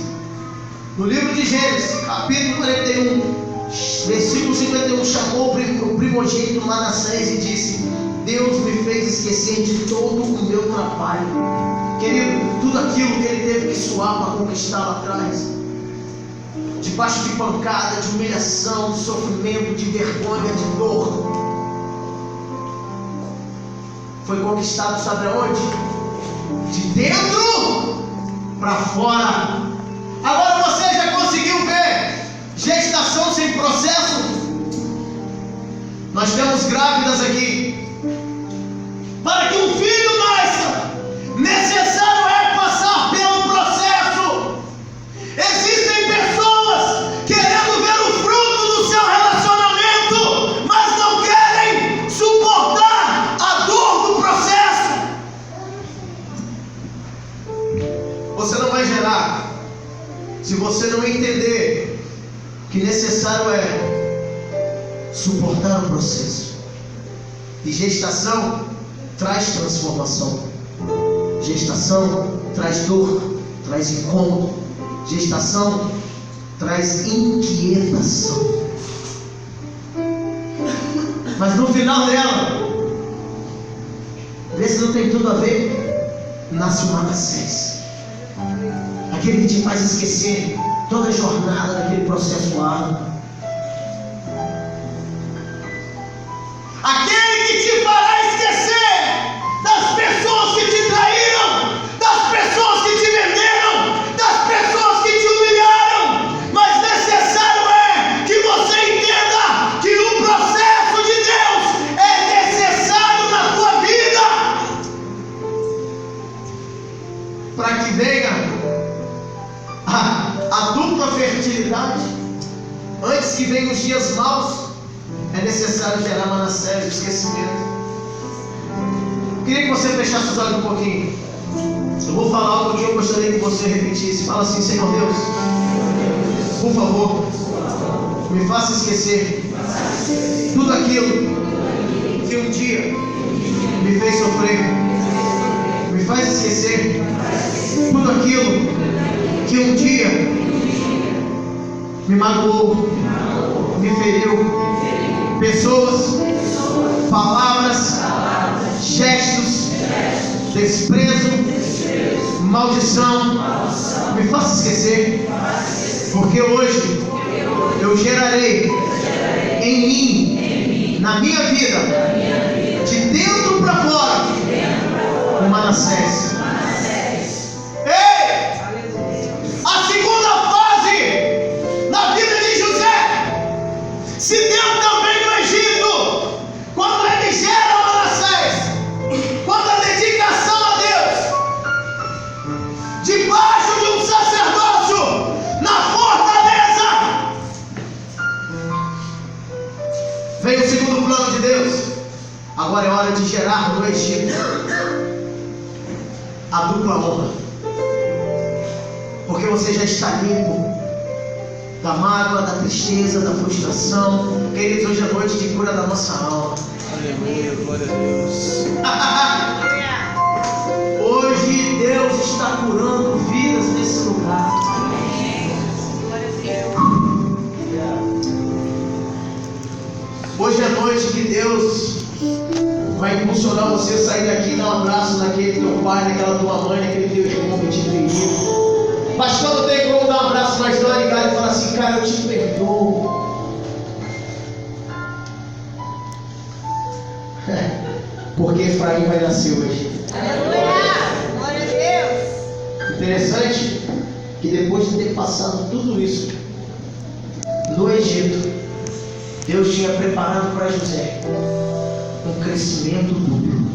no livro de Gênesis, capítulo 41, versículo 51, chamou o primogênito Manassés e disse: Deus me fez esquecer de todo o meu trabalho. Querido, tudo aquilo que ele teve que suar para conquistar lá atrás, debaixo de pancada, de humilhação, de sofrimento, de vergonha, de dor, foi conquistado, sabe aonde? De dentro para fora. Agora você já conseguiu ver gestação sem processo? Nós temos grávidas aqui. Para que um filho nasça, necessário é passar pelo processo. Existem pessoas querendo ver o fruto do seu relacionamento, mas não querem suportar a dor do processo. Você não vai gerar se você não entender que necessário é suportar o processo. E gestação traz transformação. Gestação traz dor, traz incômodo. Gestação traz inquietação. Mas no final dela, vê se não tem tudo a ver, nasce o Manassés. Aquele que te faz esquecer toda a jornada daquele processo árduo. Aquele que te fará esquecer das pessoas que te traíram, das pessoas que te venderam, das pessoas que te humilharam. Mas necessário é que você entenda que o processo de Deus é necessário na tua vida, para que venha a dupla fertilidade. Antes que venham os dias maus, é necessário gerar Manassés, esquecimento. Eu queria que você fechasse os olhos um pouquinho. Eu vou falar algo que eu gostaria que você repetisse. Fala assim: Senhor Deus, por favor, me faça esquecer tudo aquilo que um dia me fez sofrer. Me faz esquecer tudo aquilo que um dia me magoou, me feriu. Pessoas, palavras, gestos, desprezo, maldição. Me faça esquecer, porque hoje eu gerarei em mim, na minha vida, de dentro para fora, o Manassés. Ei! A segunda fase na vida de José se deu também no Egito, quando ele gera Manassés, quando a dedicação a Deus, debaixo de um sacerdócio, na fortaleza, veio o segundo plano de Deus. Agora é hora de gerar no Egito a dupla honra, porque você já está limpo da mágoa, da tristeza, da frustração. Queridos, hoje é noite de cura da nossa alma. Aleluia, glória a Deus. Hoje Deus está curando vidas nesse lugar. Hoje é noite que Deus vai impulsionar você a sair daqui e dar um abraço naquele teu pai, naquela tua mãe, naquele teu irmão que te feriu. Pastor, não tem como dar um abraço mais dói e falar assim: cara, eu te perdoo. Porque Efraim vai nascer hoje. Aleluia! Glória a Deus! Interessante que depois de ter passado tudo isso no Egito, Deus tinha preparado para José um crescimento duplo.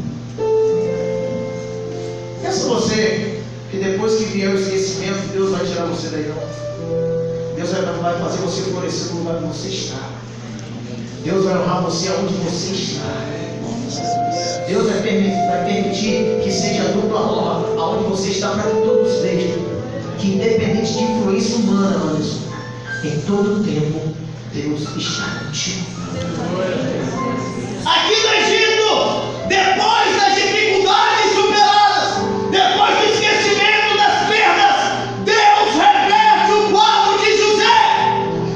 Pensa você que depois que vier o esquecimento, Deus vai tirar você daí, não. Deus vai fazer você florescer no lugar que você está. Deus vai honrar você aonde você está. Deus vai permitir que seja dupla honra aonde você está, para que todos vejam que, independente de influência humana, Anderson, em todo tempo Deus está contigo. Aqui no Egito, depois das dificuldades superadas, depois do esquecimento das perdas, Deus reverte o quadro de José.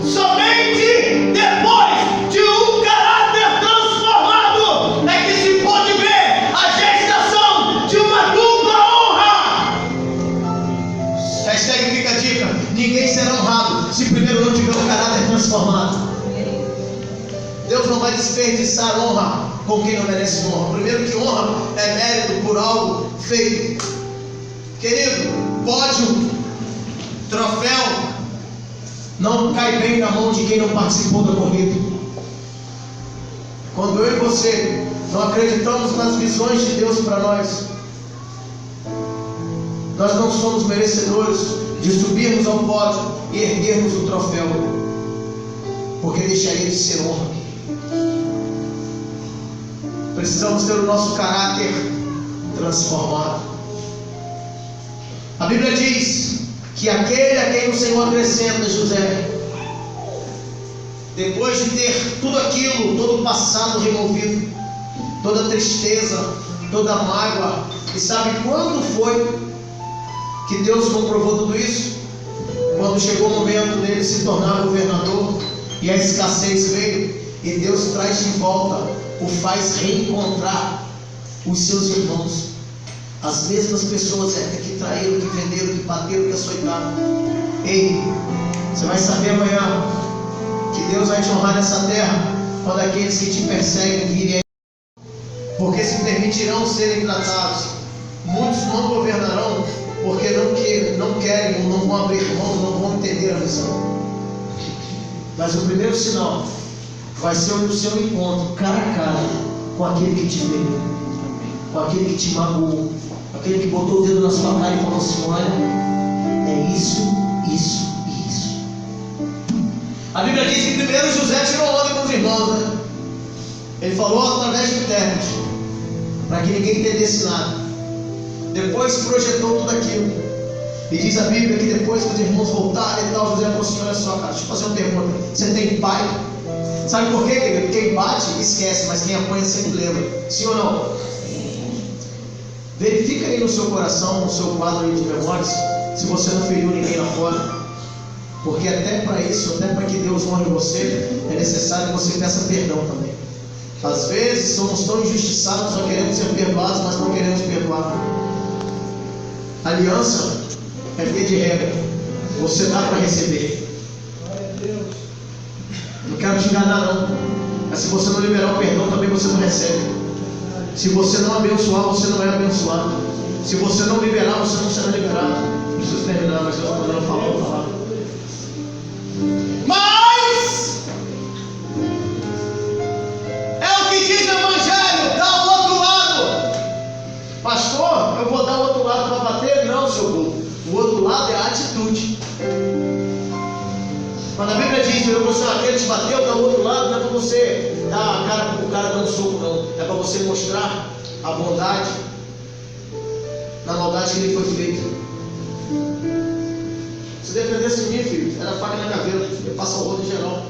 Somente depois de um caráter transformado é que se pode ver a gestação de uma dupla honra. Hashtag fica a dica: ninguém será honrado se primeiro não tiver um caráter transformado. Deus não vai desperdiçar honra com quem não merece honra. Primeiro que honra é mérito por algo feito. Querido, pódio, troféu, não cai bem na mão de quem não participou da corrida. Quando eu e você não acreditamos nas visões de Deus para nós, nós não somos merecedores de subirmos ao pódio e erguermos o troféu, porque deixaria de ser honra. Precisamos ter o nosso caráter transformado. A Bíblia diz que aquele a quem o Senhor acrescenta, José, depois de ter tudo aquilo, todo o passado removido, toda a tristeza, toda a mágoa, e sabe quando foi que Deus comprovou tudo isso? Quando chegou o momento dele se tornar governador e a escassez veio, e Deus traz de volta, o faz reencontrar os seus irmãos, as mesmas pessoas que traíram, que venderam, que bateram, que açoitaram. Ei, você vai saber amanhã que Deus vai te honrar nessa terra quando aqueles que te perseguem virem, porque se permitirão serem tratados. Muitos não governarão porque não querem ou não vão abrir mão, não vão entender a visão. Mas o primeiro sinal vai ser o seu encontro cara a cara com aquele que te feriu, com aquele que te magoou, aquele que botou o dedo na sua cara e falou assim: olha, é isso, isso e isso. A Bíblia diz que primeiro José tirou onda com os irmãos, né? Ele falou através de intérprete, para que ninguém entendesse nada. Depois projetou tudo aquilo. E diz a Bíblia que depois que os irmãos voltaram e tal, José falou assim: olha só, cara, deixa eu fazer uma pergunta. Você tem pai? Sabe por quê, querido? Quem bate esquece, mas quem apanha sempre lembra. Sim ou não? Verifica aí no seu coração, no seu quadro aí de memórias, se você não feriu ninguém lá fora. Porque até para isso, até para que Deus honre você, é necessário que você peça perdão também. Às vezes somos tão injustiçados, só queremos ser perdoados, mas não queremos perdoar. Aliança é via de regra. Você dá para receber. Não quero te enganar não, mas se você não liberar o perdão, também você não recebe. Se você não abençoar, você não é abençoado. Se você não liberar, você não será liberado. Preciso terminar, mas eu estou mandando falar. Mas é o que diz o Evangelho: dá o outro lado. Pastor, eu vou dar o outro lado para bater? Não, seu povo. O outro lado é a atitude. Quando a Bíblia diz que aquele te bateu, dá o outro lado, não é para você dar a cara para o cara dar um soco, não. É para você mostrar a bondade na maldade que ele foi feita. Se dependesse de mim, filho, era faca na caveira, eu passo o rodo em geral.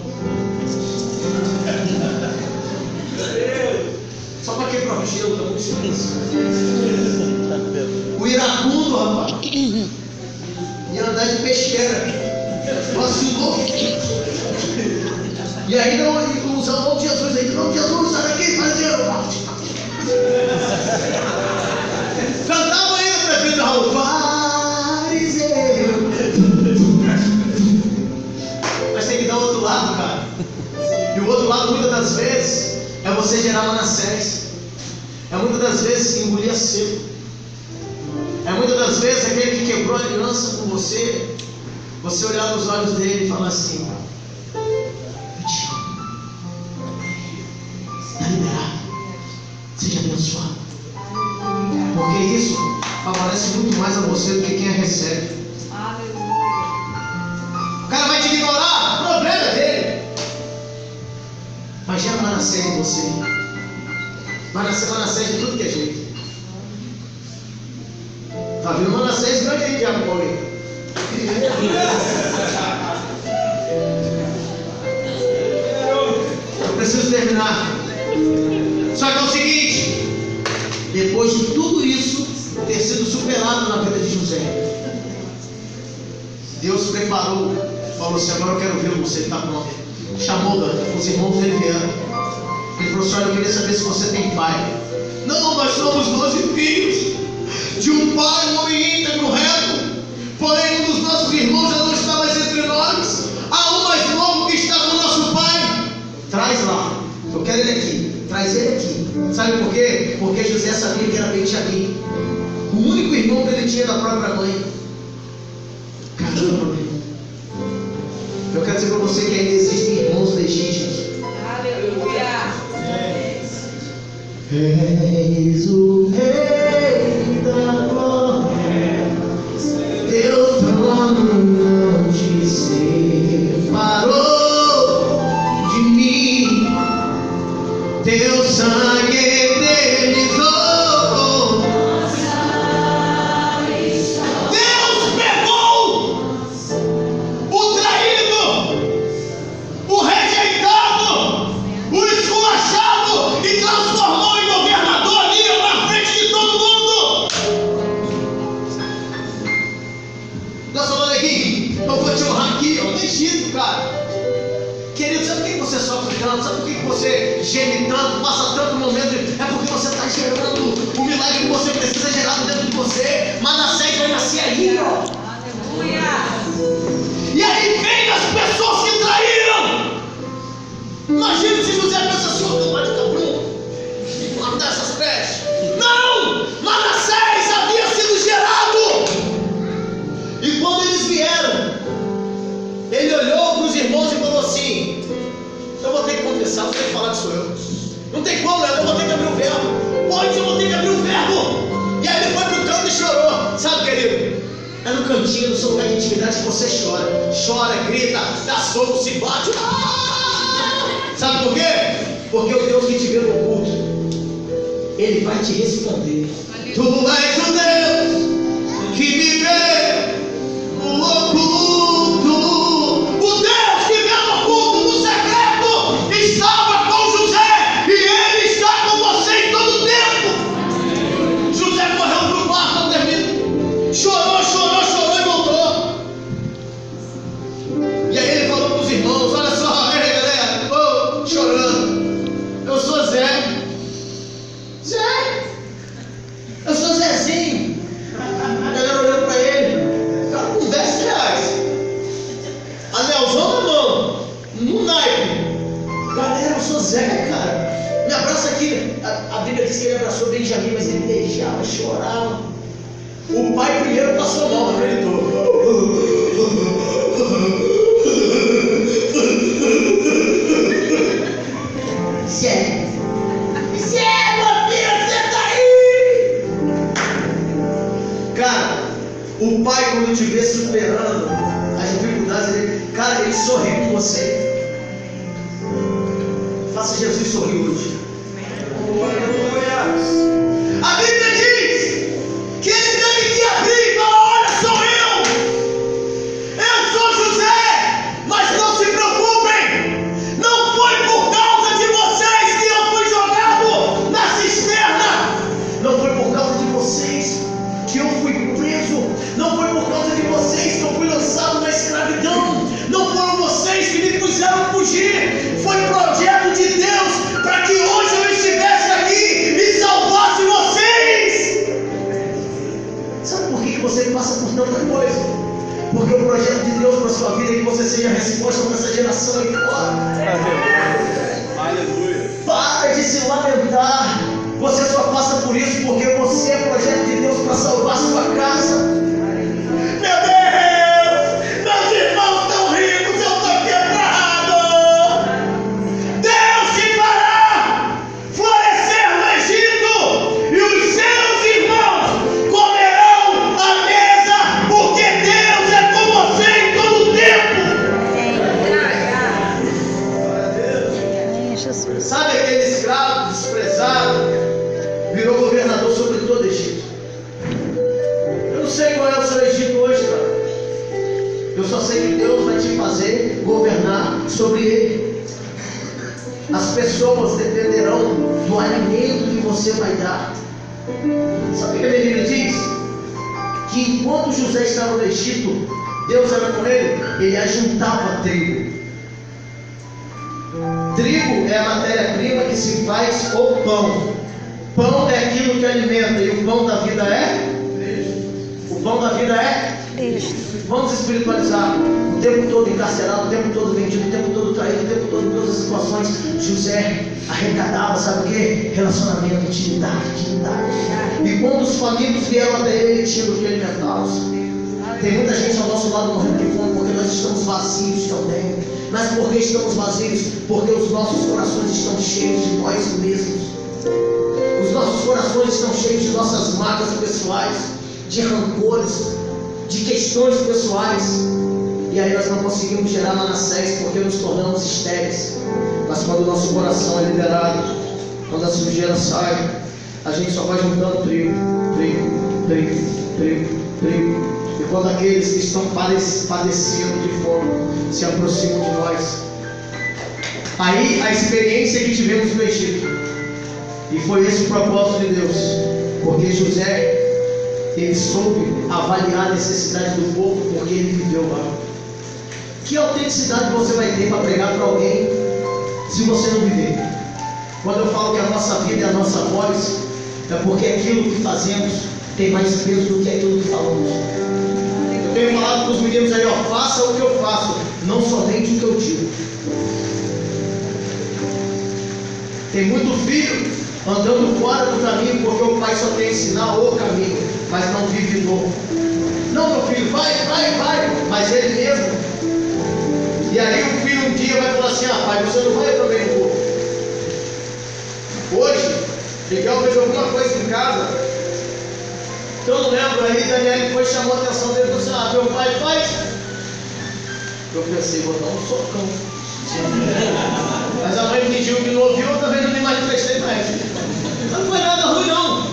Só para quebrar o gelo, tá muito silêncio. O iracundo, rapaz, ia andar de pesqueira. Vacilou. E aí não usar o nome de Jesus aí. Não, Jesus, sai daqui, fazendo. Cantava ainda, prefeito Raul. Fariseu. Mas tem que dar o outro lado, cara. E o outro lado, muitas das vezes, é você gerar Manassés. É muitas das vezes engolir a seco. É muitas das vezes aquele que quebrou a aliança com você. Você olhar nos olhos dele e falar assim: eu te amo. Está liberado. Seja abençoado. Porque isso favorece muito mais a você do que quem a recebe. O cara vai te ignorar, o problema é dele. Mas gera Manassés em você. Vai nascer Manassés de tudo que é jeito. Tá vendo Manassés grande aí, diabo Paulinho? Eu preciso terminar. Só que é o seguinte: depois de tudo isso ter sido superado na vida de José, Deus preparou, falou assim: agora eu quero ver você, está pronto. Chamou os irmãos dele vieram. Ele falou assim: olha, eu queria saber se você tem pai. Não, nós somos 12 filhos de um pai, um homem íntegro, reto. Porém, um dos nossos irmãos já não está mais entre nós. Há um mais novo que está com o nosso pai. Traz lá, eu quero ele aqui. Traz ele aqui. Sabe por quê? Porque José sabia que era Benjamim, o único irmão que ele tinha da própria mãe. Caramba, meu irmão. Eu quero dizer para você que ainda existem irmãos legítimos. Aleluia. És o Rei da glória, teu trono não te separou de mim, teu sangue eternizou. Deus pegou o traído, o rejeitado, o esculachado e transformou em governador ali na frente de todo mundo. Nós falando aqui, eu vou te honrar aqui, ó, mexido, cara. Querido, sabe por que você sofre tanto? Sabe por que você geme tanto, passa tanto momento? É porque você está gerando o milagre que você precisa gerado dentro de você. Manassés vai nascer aí, ó. Aleluia. E aí vem as pessoas que traíram. Imagina se José pensa assim: ô, meu pai de cabrão, guardar essas pestes. Não! Manassés havia sido gerado. E quando eles vieram, ele olhou para os irmãos e falou assim: eu vou ter que confessar, vou ter que falar que sou eu. Não tem como, eu vou ter que abrir o verbo. Pode, eu vou ter que abrir o verbo. E aí ele foi para o canto e chorou. Sabe, querido? É no cantinho, no seu lugar de intimidade que você chora. Chora, grita, dá soco, se bate. Sabe por quê? Porque o Deus que te vê no oculto, Ele vai te responder. Tu és o Deus que me vê no oculto. O Deus que vê no oculto, no secreto, estava com José e Ele está com você em todo tempo. José correu para o barco ao termino. Chorou e voltou. E aí ele falou para os irmãos: olha só, aí galera, chorando. Eu sou Zé. Eu sou Zezinho. A galera olhando para ele, cara, com 10 reais. Anelzão na mão, no naipe. Galera, eu sou Zé, cara. Me abraça aqui. A Bíblia diz que ele abraçou Benjamim, mas ele beijava, chorava. O pai primeiro passou mal, não acreditou. Zé, meu filho, você tá aí! Cara, o pai, quando te vê superando as dificuldades, ele sorri com você. Faça Jesus sorrir hoje. A Bíblia diz que ele teve que abrir e falar: olha, sou eu sou José, mas não se preocupem, não foi por causa de vocês que eu fui jogado na cisterna, não foi por causa de vocês que eu fui preso, não foi por causa de vocês que eu fui lançado na escravidão, não foram vocês que me fizeram fugir, foi projeto de Deus para que hoje eu estivesse aqui e salvasse vocês. Sabe por que você passa por tanta coisa? Porque o projeto de Deus para a sua vida é que você seja a resposta para essa geração aí fora. Aleluia. Para de se lamentar. Você só passa por isso porque você é projeto de Deus para salvar a sua casa. Meu Deus! Meus irmãos estão ricos, eu estou quebrado. Deus te fará florescer no Egito e os seus irmãos comerão a mesa, porque Deus é com você em todo o tempo. Sabe aquele escravo desprezado governador sobre todo o Egito. Eu não sei qual é o seu Egito hoje, cara. Eu só sei que Deus vai te fazer governar sobre ele. As pessoas dependerão do alimento que você vai dar. Sabe o que a Bíblia diz? Que enquanto José estava no Egito, Deus era com ele ajuntava trigo. Trigo é a matéria-prima que se faz o pão. Pão é aquilo que alimenta, e o pão da vida é? O pão da vida é? Vamos espiritualizar. O tempo todo encarcerado, o tempo todo vendido, o tempo todo traído, o tempo todo em todas as situações. José arrecadava, sabe o que? Relacionamento, intimidade. E quando os famintos vieram até ele, tinha do que alimentá-los. Tem muita gente ao nosso lado morrendo de fome porque nós estamos vazios também. Mas por que estamos vazios? Porque os nossos corações estão cheios de nós mesmos. Os nossos corações estão cheios de nossas marcas pessoais, de rancores, de questões pessoais. E aí nós não conseguimos gerar Manassés porque nos tornamos estéreis. Mas quando o nosso coração é liberado, quando a sujeira sai, a gente só vai juntando trigo. E quando aqueles que estão padecendo de fome se aproximam de nós, aí a experiência que tivemos no Egito, e foi esse o propósito de Deus, porque José, ele soube avaliar a necessidade do povo, porque ele viveu lá. Que autenticidade você vai ter para pregar para alguém se você não viver? Quando eu falo que a nossa vida é a nossa voz, é porque aquilo que fazemos tem mais peso do que aquilo que falamos. Eu tenho falado para os meninos aí, ó, faça o que eu faço, não somente o que eu digo. Tem muito filho andando fora do caminho porque o pai só quer ensinar o caminho, mas não vive novo. Não, meu filho, vai, mas ele mesmo. E aí o filho um dia vai falar assim: ah, pai, você não vai também no corpo. Hoje, Miguel fez alguma coisa em casa, que eu não lembro, aí Daniel foi chamou a atenção dele e falou assim: ah, meu pai faz. Eu pensei, vou dar um socão. Mas a mãe pediu que não ouviu, eu também não me manifestei mais. Mas não foi nada ruim, não.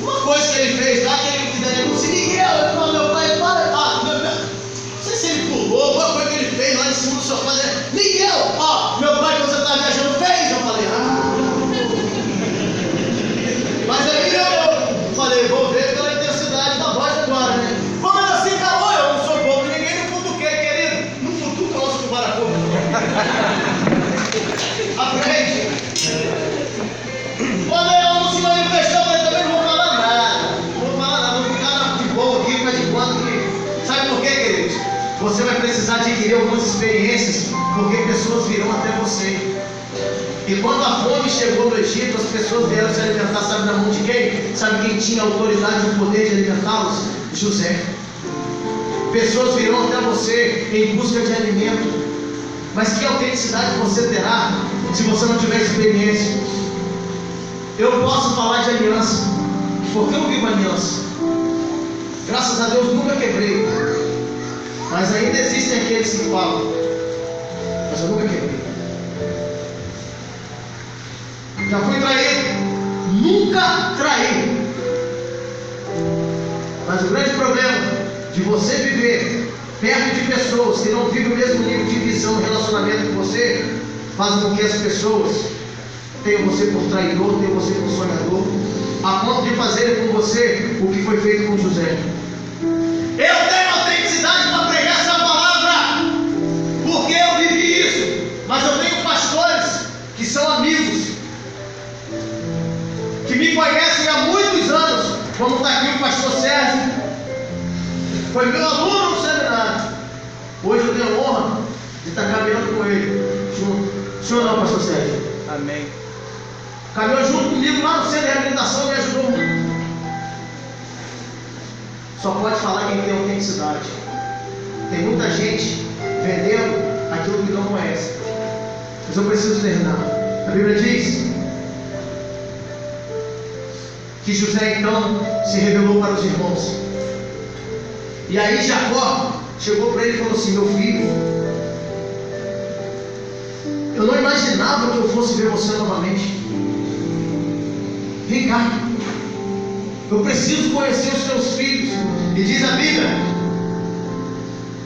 Uma coisa que ele fez lá, que Daniel disse: Miguel, eu falo, meu pai, para. Não sei se ele pulou, alguma coisa que ele fez lá em cima do sofá, né? Miguel, ó, meu pai, quando você estava viajando, fez. Eu falei: Mas aí eu falei: vou ver pela intensidade da voz agora, né? Como assim, calou? Eu não sou bobo de ninguém, não futuquei, querido. Não futuca o nosso tubaracô. Aprende. Quando eu não se manifestou, eu também não vou falar nada. Vou ficar de boa aqui, mas de quando que. Sabe por quê, queridos? Você vai precisar adquirir algumas experiências, porque pessoas virão até você. E quando a fome chegou no Egito, as pessoas vieram se alimentar, sabe na mão de quem? Sabe quem tinha autoridade e o poder de alimentá-los? José. Pessoas virão até você em busca de alimento. Mas que autenticidade você terá se você não tiver experiência? Eu posso falar de aliança, porque eu vivo aliança. Graças a Deus nunca quebrei. Mas ainda existem aqueles que falam, mas eu nunca quebrei. Já fui traído, nunca traí. Mas o grande problema de você viver perto de pessoas que não vivem o mesmo nível de visão e relacionamento que você, faz com que as pessoas tenham você por traidor, tenham você por sonhador, a ponto de fazerem com você o que foi feito com José. Eu tenho autenticidade para pregar essa palavra, porque eu vivi isso. Mas eu tenho pastores que são amigos, que me conhecem há muitos anos, como está aqui o pastor Sérgio, foi meu aluno no seminário. Hoje eu tenho a honra de estar caminhando com ele junto. O senhor não, pastor Sérgio? Amém. Caminhou junto comigo lá no centro de reabilitação e me ajudou muito. Só pode falar quem tem autenticidade. Tem muita gente vendendo aquilo que não conhece. Mas eu preciso terminar. A Bíblia diz que José então se revelou para os irmãos. E aí Jacó chegou para ele e falou assim: meu filho, eu não imaginava que eu fosse ver você novamente. Vem cá. Eu preciso conhecer os teus filhos. E diz a Bíblia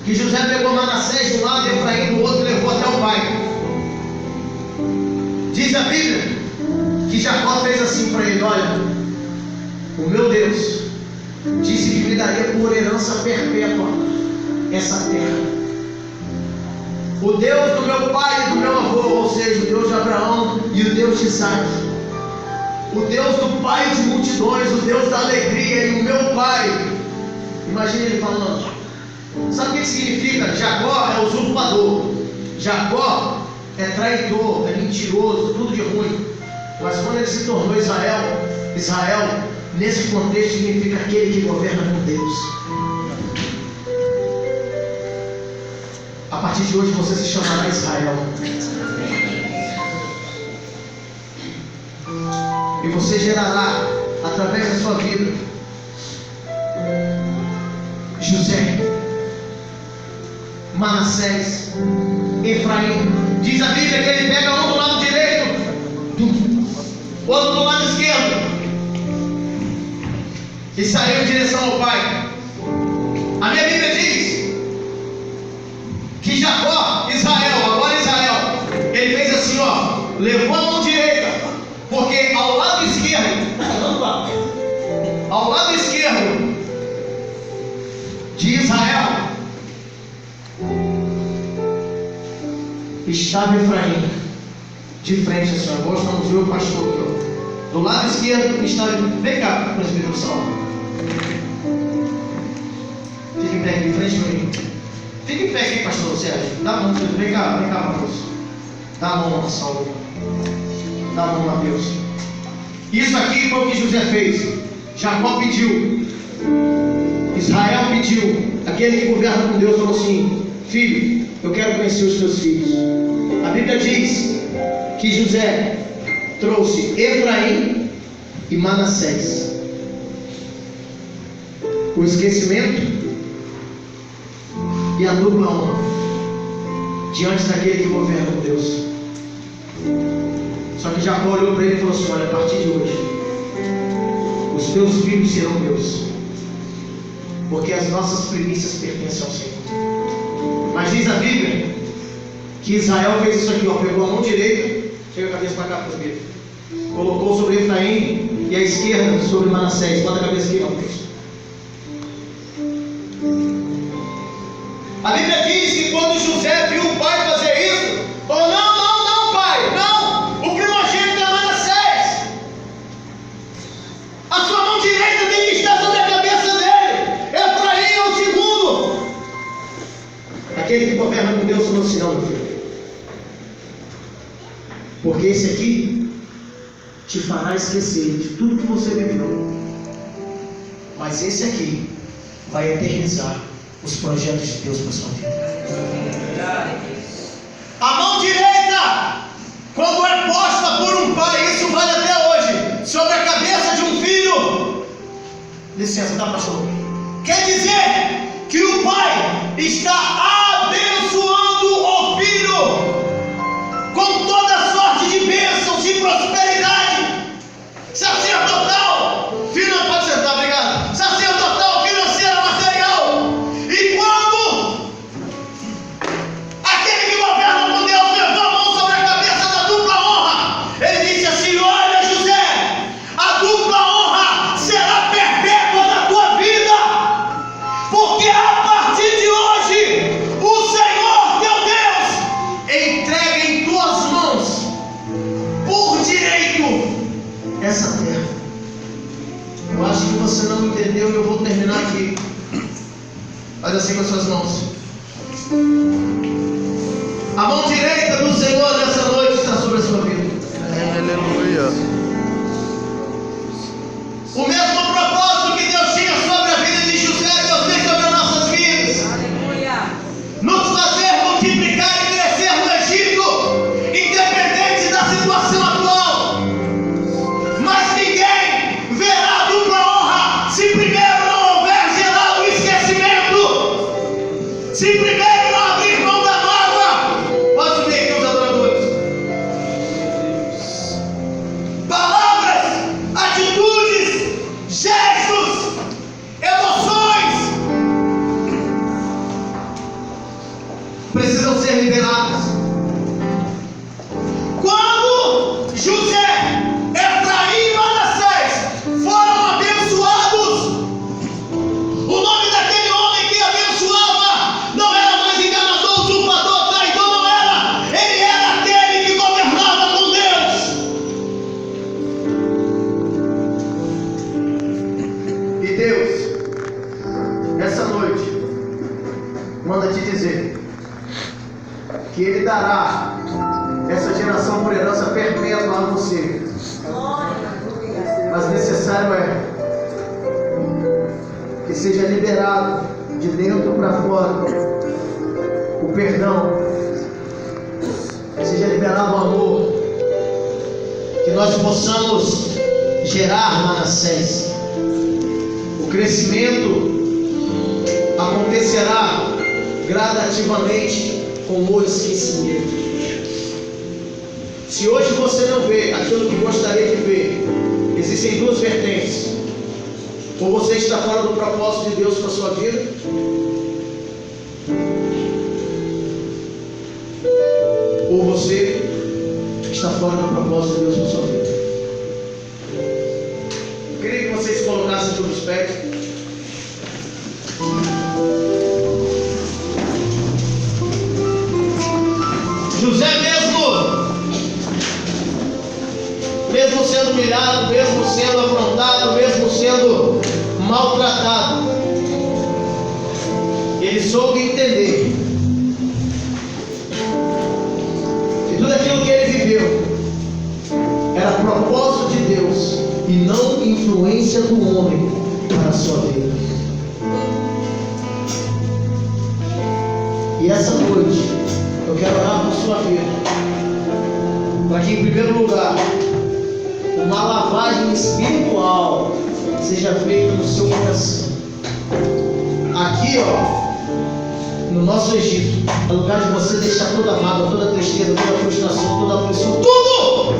que José pegou Manassés de um lado e Efraim do outro e levou até o pai. Diz a Bíblia que Jacó fez assim para ele: olha, o meu Deus disse que me daria por herança perpétua essa terra. O Deus do meu pai e do meu avô, ou seja, o Deus de Abraão e o Deus de Isaac, o Deus do pai de multidões, o Deus da alegria e o meu pai. Imagina ele falando. Sabe o que significa? Jacó é usurpador, Jacó é traidor, é mentiroso, tudo de ruim. Mas quando ele se tornou Israel, nesse contexto significa aquele que governa com Deus. A partir de hoje você se chamará Israel. E você gerará, através da sua vida, José, Manassés, Efraim. Diz a Bíblia que ele pega um do lado direito, outro do lado esquerdo, e saiu em direção ao pai. A minha Bíblia diz que Jacó, agora Israel, ele fez assim, ó, levou a mão direita, porque ao lado esquerdo de Israel estava Efraim, de frente assim, agora nós vamos ver o pastor aqui, ó. Do lado esquerdo estava, vem cá, presbítero Saulo, fica em pé aqui, em frente para mim. Fica em pé aqui, pastor Sérgio. Dá a mão, vem cá, Mateus. Dá a mão, Saulo. Dá a mão, Mateus. Isso aqui foi o que José fez. Jacó pediu, Israel pediu. Aquele que governa com Deus falou assim: filho, eu quero conhecer os teus filhos. A Bíblia diz que José trouxe Efraim e Manassés. O esquecimento e a dupla honra diante daquele que governa com Deus. Só que Jacó olhou para ele e falou assim: olha, a partir de hoje os teus filhos serão meus, porque as nossas primícias pertencem ao Senhor. Mas diz a Bíblia que Israel fez isso aqui, ó, pegou a mão direita, chega a cabeça para cá, presbítero, colocou sobre Efraim e a esquerda sobre Manassés. Bota a cabeça aqui, não, Deus. A Bíblia diz que quando José viu o pai fazer isso, falou: não, pai, não, o primogênito é Manassés. A sua mão direita tem que estar sobre a cabeça dele. Efraim é o segundo. Aquele que governa com Deus falou assim: não, meu filho, porque esse aqui te fará esquecer de tudo que você viveu, mas esse aqui vai eternizar os projetos de Deus para a sua vida. A mão direita, quando é posta por um pai, isso vale até hoje, sobre a cabeça de um filho. Licença, tá, pastor? Quer dizer que o pai está abençoando o filho com toda sorte de bênçãos e prosperidade sacerdotal. Filho, não pode sentar, obrigado. Sacerdotal, financeira, material. E quando aquele que governa com Deus levou a mão sobre a cabeça da dupla honra, ele disse assim: olha, José, a dupla honra será perpétua na tua vida, porque a partir de hoje o Senhor teu Deus entrega em tuas mãos por direito essa terra. Eu acho que você não entendeu e eu vou terminar aqui. Faz assim com as suas mãos. A mão direita do Senhor nessa noite está sobre a sua vida. Aleluia. O mesmo propósito que Deus tinha sobre a vida de José, Deus tem sobre as nossas vidas. Aleluia. Nos fazer multiplicar e crescer no Egito, independente da situação atual. Mas ninguém verá a dupla honra se primeiro não houver gerado o esquecimento, se primeiro não abrir mão da mágoa. Pode subir aqui os adoradores. que Ele dará essa geração por herança perpétua a você. Mas necessário é que seja liberado de dentro para fora o perdão, que seja liberado o amor, que nós possamos gerar Manassés. O crescimento acontecerá gradativamente com o esquecimento. Se hoje você não vê aquilo que gostaria de ver, existem duas vertentes: ou você está fora do propósito de Deus para a sua vida, ou você está fora do propósito de Deus para a sua vida. Eu queria que vocês colocassem sobre os pés. José mesmo sendo humilhado, mesmo sendo afrontado, mesmo sendo maltratado, ele soube entender que tudo aquilo que ele viveu era propósito de Deus e não influência do homem para a sua vida. E essa noite eu quero orar por sua vida, para que em primeiro lugar uma lavagem espiritual seja feita no seu coração. Aqui, no nosso Egito, é lugar de você deixar toda a mágoa, toda a tristeza, toda a frustração, toda a aflição, tudo!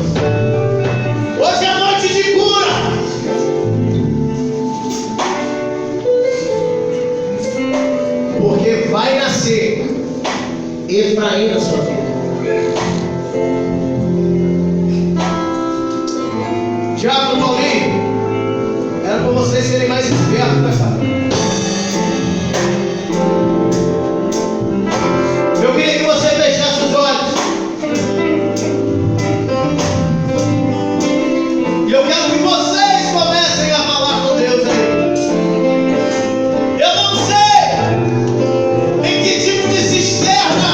Hoje é noite de cura! Porque vai nascer Efraim na sua vida. Diabo, Paulinho, era para vocês serem mais espertos, né, cara? Eu queria que você fechasse os olhos. E eu quero que vocês comecem a falar com Deus aí. Eu não sei em que tipo de cisterna,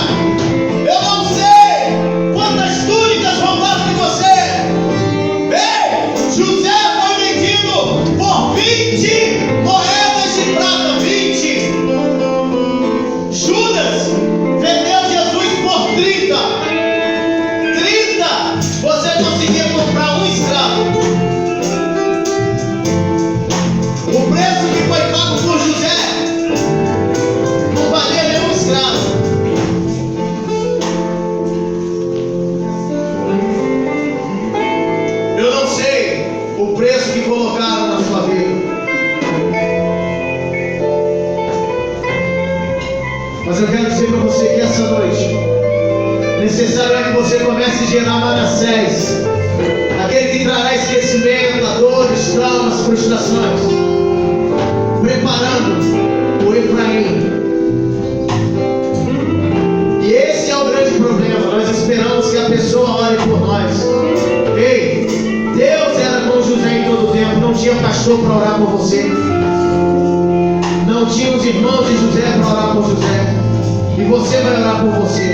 eu não sei quantas túnicas roubaram de você. José foi vendido por 20 moedas de prata, 20. Judas vendeu Jesus por 30. 30 você conseguia comprar um escravo. O preço que foi pago por José não valia nenhum escravo. Eu não sei o preço que colocaram na sua vida, mas eu quero dizer para você que essa noite necessário é que você comece a gerar Manassés, aquele que trará esquecimento, dores, traumas, frustrações, preparando o Efraim. E esse é o grande problema. Nós esperamos que a pessoa ore por nós. Ei, Deus era com José em todo o tempo. Não tinha pastor para orar por você, não tinha os irmãos de José para orar por José, e você vai orar por você.